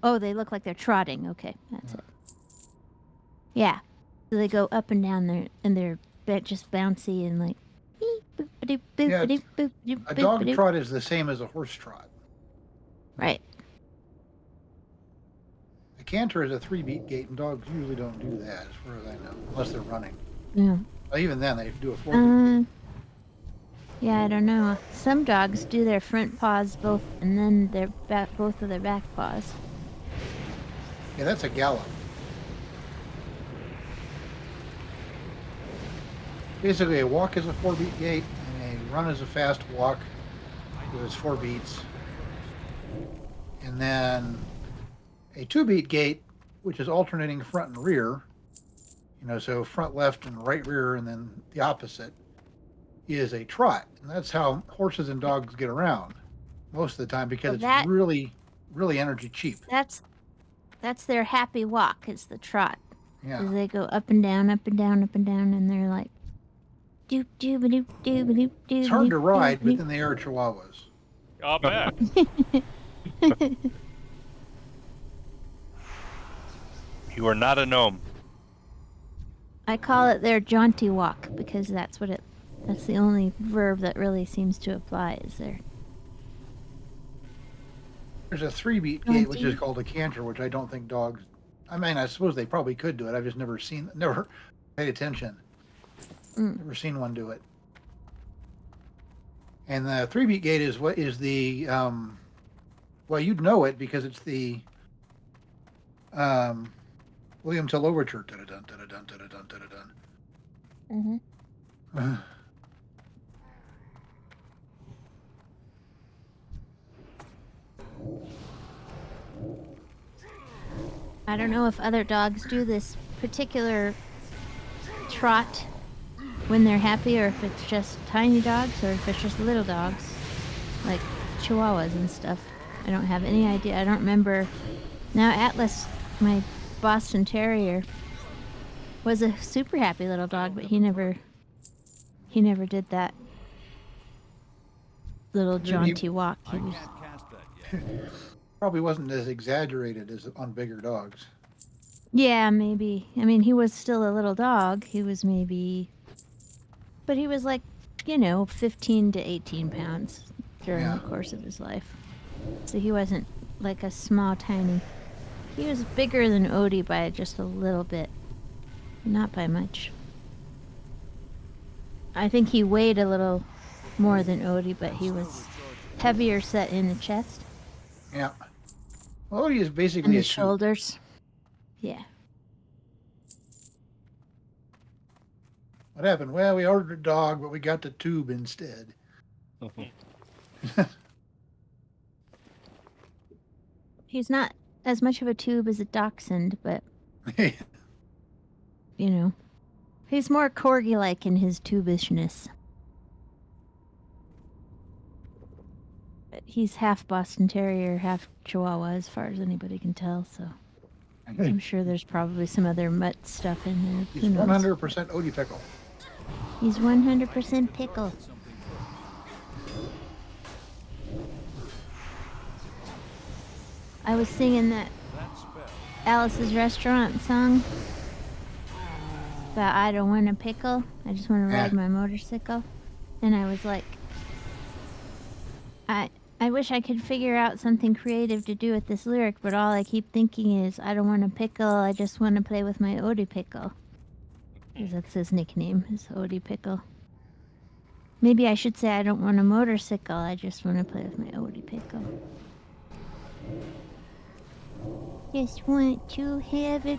oh, they look like they're trotting. Okay, that's it. Yeah. So they go up and down there, and they're just bouncy and like. Yeah, a dog trot is the same as a horse trot. Right. A canter is a 3-beat gait, and dogs usually don't do that, as far as I know, unless they're running. Yeah. Well, even then, they do a 4-beat gait. Yeah, I don't know. Some dogs do their front paws both, and then their both of their back paws. Yeah, that's a gallop. Basically, a walk is a 4-beat gait, and a run is a fast walk, because it's 4 beats. And then a 2-beat gait, which is alternating front and rear, you know, so front left and right rear, and then the opposite, is a trot. And that's how horses and dogs get around most of the time, because Well, it's really, really energy cheap. That's their happy walk, is the trot. Yeah. 'Cause they go up and down, up and down, up and down, and they're like, doop doop doop doop doop doop. It's hard to ride, but then they are chihuahuas. I'll bet. You are not a gnome. I call it their jaunty walk because that's the only verb that really seems to apply is there. There's a 3-beat gait, which is called a canter, which I don't think dogs I mean, I suppose they probably could do it. I've just never paid attention. Never seen one do it. And the 3-beat gate is what is the well, you'd know it because it's the William Tell Overture. Da-da-dun, da-da-dun, da-da-dun, da-da-dun. I don't know if other dogs do this particular trot when they're happy, or if it's just tiny dogs, or if it's just little dogs, like Chihuahuas and stuff. I don't have any idea. I don't remember. Now, Atlas, my Boston Terrier, was a super happy little dog, but he never did that little jaunty walk. He was, Can't cast that yet. Probably wasn't as exaggerated as on bigger dogs. yeah, maybe. I mean, he was still a little dog. He was maybe, but he was like, 15 to 18 pounds during Yeah. the course of his life. So he wasn't like a small, tiny. He was bigger than Odie by just a little bit. Not by much. I think he weighed a little more than Odie, but he was heavier set in the chest Yeah. Well, Odie is and basically the a tube. shoulders. Yeah. What happened? Well, we ordered a dog, but we got the tube instead. He's not as much of a tube as a dachshund, but, he's more corgi-like in his tubishness. But he's half Boston Terrier, half Chihuahua, as far as anybody can tell, so I'm sure there's probably some other mutt stuff in there. He's Who knows? 100% Odie Pickle. He's 100% pickle. I was singing that Alice's Restaurant song about I don't want a pickle, I just want to ride my motorcycle. And I was like, I wish I could figure out something creative to do with this lyric, but all I keep thinking is I don't want a pickle, I just want to play with my Odie Pickle. Because that's his nickname, is Odie Pickle. Maybe I should say I don't want a motorcycle, I just want to play with my Odie Pickle. Just want to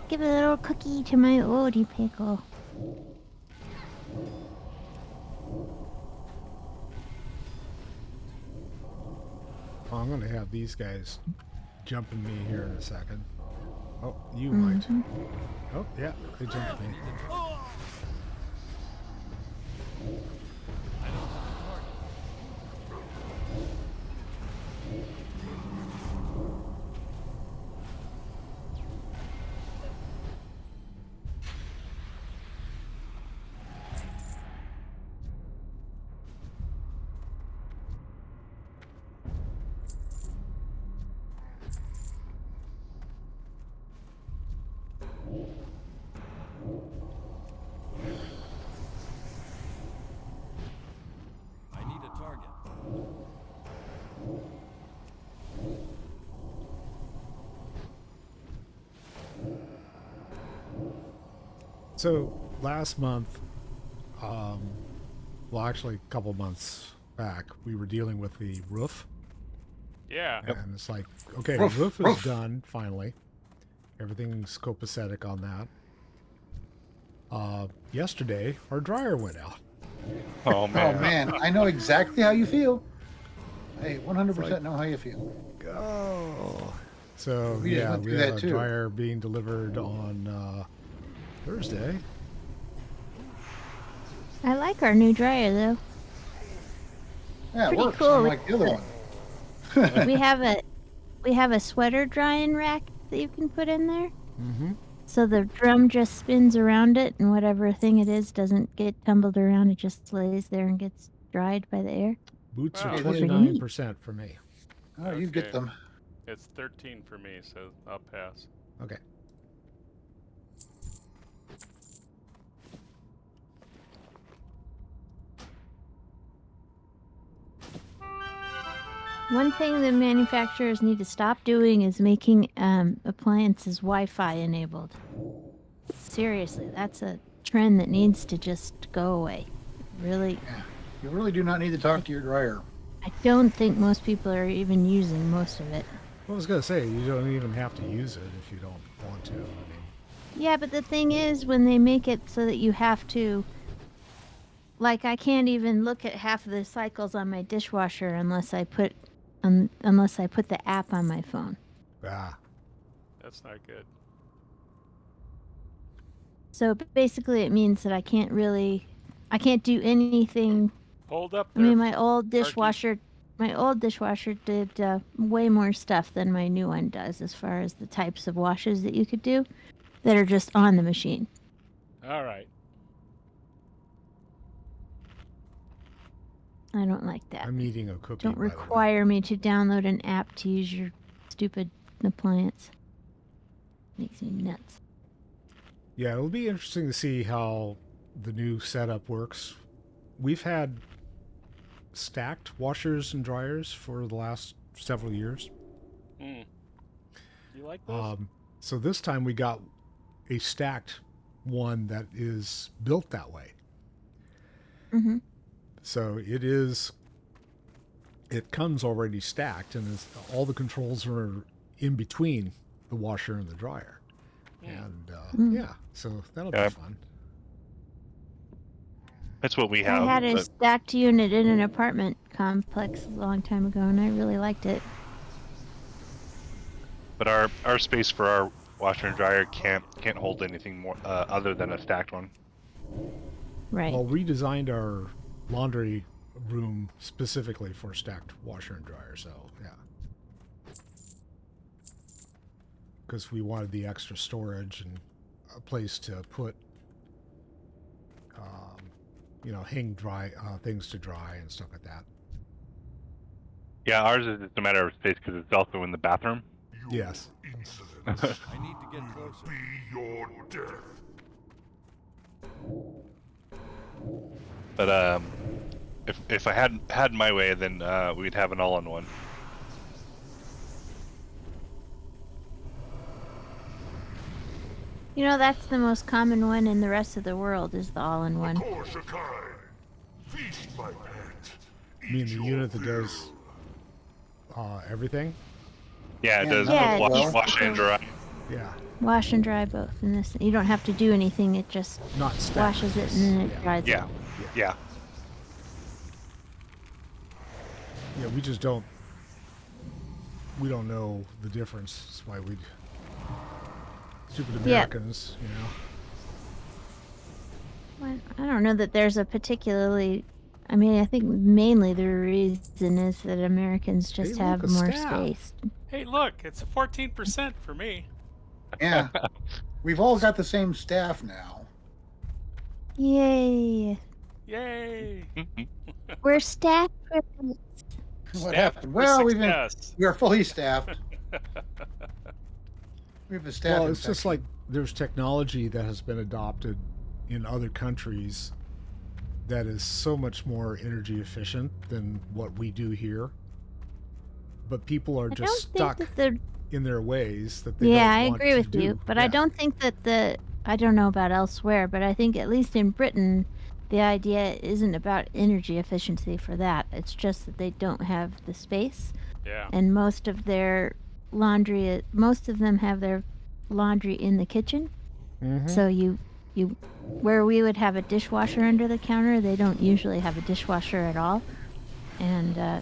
give a little cookie to my Odie Pickle. Well, I'm going to have these guys jumping me here in a second. Oh, you might. Oh, yeah, they jumped me. I need a target. So last month, well, actually a couple months back, we were dealing with the roof. Yeah. And it's like, okay, Roof, roof is roof. done, finally. Everything's copacetic on that. Yesterday, our dryer went out. Oh Oh, man. man. I know exactly how you feel. I 100% know how you feel. Go. So, We just yeah, went we through have that a too. dryer being delivered on Thursday. I like our new dryer though. Yeah, it Pretty works. cool. Unlike the other one. we have a sweater drying rack that you can put in there. Mm-hmm. So the drum just spins around it, and whatever thing it is doesn't get tumbled around. It just lays there and gets dried by the air. Boots are Wow. Pretty 29% for me. Oh, you get Okay. them. It's 13 for me, so I'll pass. Okay. One thing the manufacturers need to stop doing is making appliances Wi-Fi enabled. Seriously, that's a trend that needs to just go away. Really, Yeah. You really do not need to talk to your dryer. I don't think most people are even using most of it. Well, I was gonna say you don't even have to use it if you don't want to. I mean, Yeah, but the thing is, when they make it so that you have to, like, I can't even look at half of the cycles on my dishwasher unless I put the app on my phone. That's not good. So basically, it means that I can't do anything. Hold up I there. mean, my old dishwasher did way more stuff than my new one does, as far as the types of washes that you could do that are just on the machine. All right. I don't like that. I'm eating a cookie. Don't by the way. require me to download an app to use your stupid appliance. Makes me nuts. Yeah, it'll be interesting to see how the new setup works. We've had stacked washers and dryers for the last several years. You like those? So this time we got a stacked one that is built that way. Mm-hmm. So it comes already stacked, and all the controls are in between the washer and the dryer. And yeah, so that'll be fun. That's what we have. I had a but- stacked unit in an apartment complex a long time ago, and I really liked it. But our space for our washer and dryer can't hold anything more other than a stacked one. Right. Well, we designed our laundry room specifically for stacked washer and dryer, so yeah. Because we wanted the extra storage and a place to put, hang dry things to dry and stuff like that. Yeah, ours is just a matter of space because it's also in the bathroom. Yes. I need to get closer. Be your death. But if I had my way, then we'd have an all-in-one. You know, that's the most common one in the rest of the world, is the all-in-one. Korshakai, feast my pet. You mean the unit that does everything? Yeah, it Yeah, does Yeah, wash and dry. Yeah. Wash and dry both. And this, you don't have to do anything. It just Not stacked. washes it and then it Yeah. dries Yeah, it. yeah. Yeah, we don't know the difference. That's why stupid Yeah. Americans, Well, I don't know that there's a particularly. I mean, I think mainly the reason is that Americans just Hey, have look, a more staff. space. Hey, look, it's 14% for me. Yeah. We've all got the same staff now. Yay! Yay! We're staffed. What Staffed happened? for Well, success. we are fully staffed. We have a staff. Well, it's just infection. like there's technology that has been adopted in other countries that is so much more energy efficient than what we do here. But people are I just don't think stuck that the. in their ways that they Yeah, don't I want agree to with do. you, but I Yeah. don't think that I don't know about elsewhere, but I think at least in Britain, the idea isn't about energy efficiency for that. It's just that they don't have the space, Yeah. and most of them have their laundry in the kitchen. Mhm. So you, where we would have a dishwasher under the counter, they don't usually have a dishwasher at all, and they'll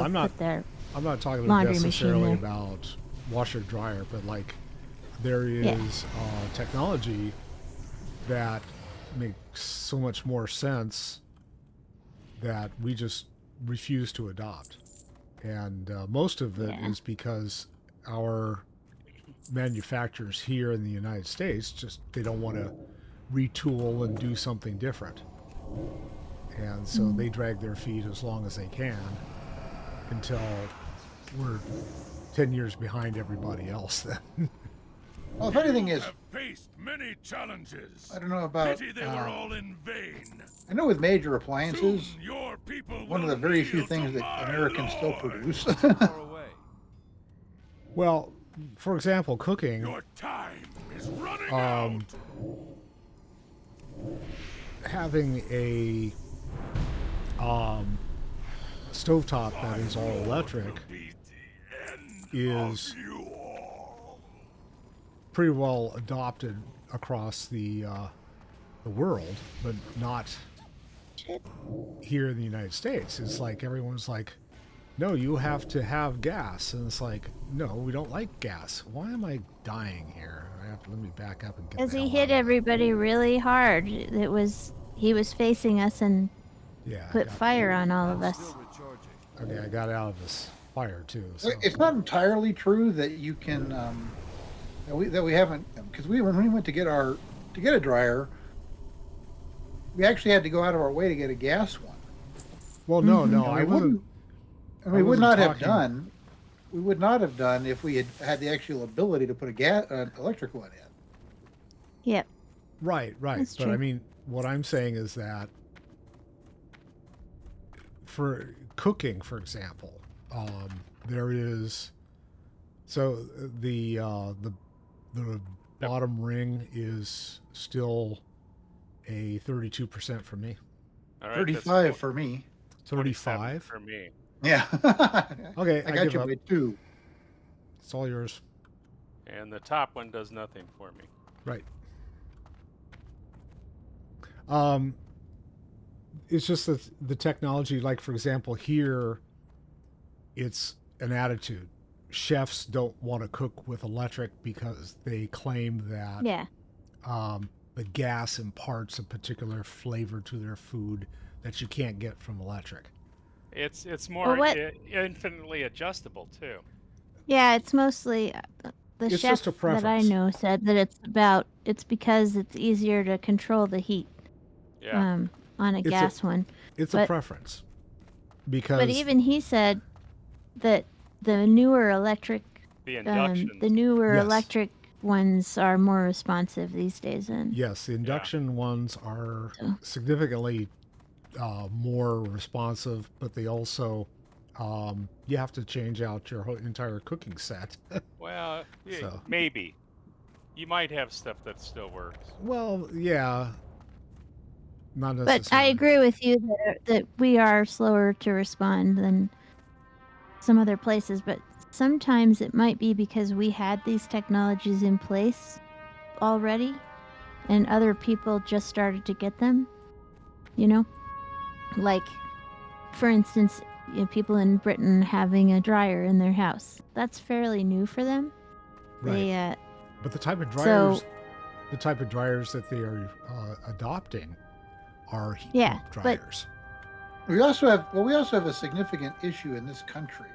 I'm not- put their I'm not talking laundry machine necessarily there. about washer dryer, but like there is technology that makes so much more sense that we just refuse to adopt. And most of it is because our manufacturers here in the United States they don't want to retool and do something different. And so they drag their feet as long as they can until we're 10 years behind everybody else then. Well, if anything is faced many challenges. I don't know about. Pity they were all in vain. I know with major appliances, Soon your people one of will the very few kneel to things that my Americans still Lord. produce. Far away. Well, for example, cooking. Your time is running Um, out. Having a stovetop that is all electric Be the end is of you all. pretty well adopted across the world, but not here in the United States. It's like everyone's like, no, you have to have gas, and it's like, no, we don't like gas. Why am I dying here? Let me back up and get. Because the he hell hit out of everybody really hard. He was facing us and here. Yeah. put fire on all of I'm us. still recharging. Okay, I got out of this fire too. So. It's not entirely true that you can that we haven't, because when we went to get a dryer, we actually had to go out of our way to get a gas one. Well, no, Mhm. no, And I wasn't. we would wasn't not have talking- done. We would not have done if we had the actual ability to put an electric one in. Yep. Right. That's But true. I mean, what I'm saying is that for cooking, for example, there is the bottom ring is still a 32% for me. All right, 35 for me. 27 35. for me. Yeah. Okay, I I got give you up. by 2. It's all yours. And the top one does nothing for me. Right. It's just that the technology, like for example, here, it's an attitude. Chefs don't want to cook with electric because they claim that Yeah. the gas imparts a particular flavor to their food that you can't get from electric. It's more what- infinitely adjustable too. Yeah, it's mostly the It's chef just a that I preference. know said that it's because it's easier to control the heat Yeah. on a It's a- gas one. It's a But- preference because But even he said that the newer electric The induction. Yes. electric ones are more responsive these days. And yes, the induction ones are So- significantly more responsive, but they also you have to change out your whole entire cooking set. Well, yeah, So. maybe. You might have stuff that still works. Well, yeah, not but necessarily. I agree with you that we are slower to respond than some other places. But sometimes it might be because we had these technologies in place already, and other people just started to get them. You know, like for instance, people in Britain having a dryer in their house. That's fairly new for them. Right. They But the type of So- dryers that they are adopting are heat Yeah, pump but- dryers. We also have a significant issue in this country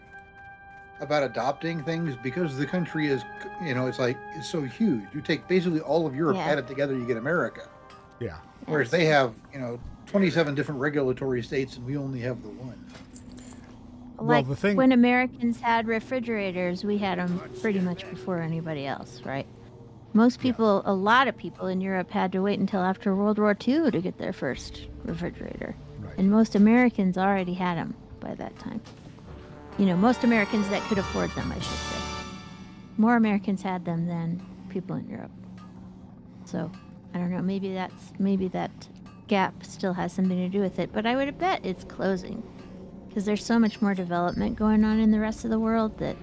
about adopting things because the country is, it's so huge. You take basically all of Europe, Yeah. add it together, you get America. Yeah. Whereas they have, 27 different regulatory states, and we only have the one. like the thing- when Americans had refrigerators, we had them pretty much before anybody else, right? Most people, a lot of people in Europe had to wait until after World War II to get their first refrigerator. Right. And most Americans already had them by that time. Most Americans that could afford them, I should say. More Americans had them than people in Europe. So, I don't know, maybe that gap still has something to do with it, but I would bet it's closing. Because there's so much more development going on in the rest of the world that,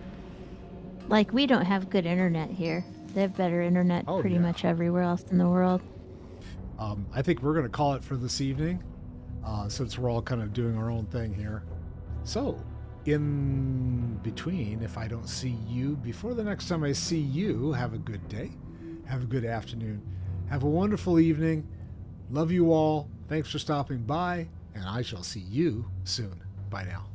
like, we don't have good internet here. They have better internet Oh, pretty yeah. much everywhere else in the world. I think we're going to call it for this evening, since we're all kind of doing our own thing here. So, in between, if I don't see you before the next time I see you, have a good day, have a good afternoon, have a wonderful evening. Love you all. Thanks for stopping by, and I shall see you soon. Bye now.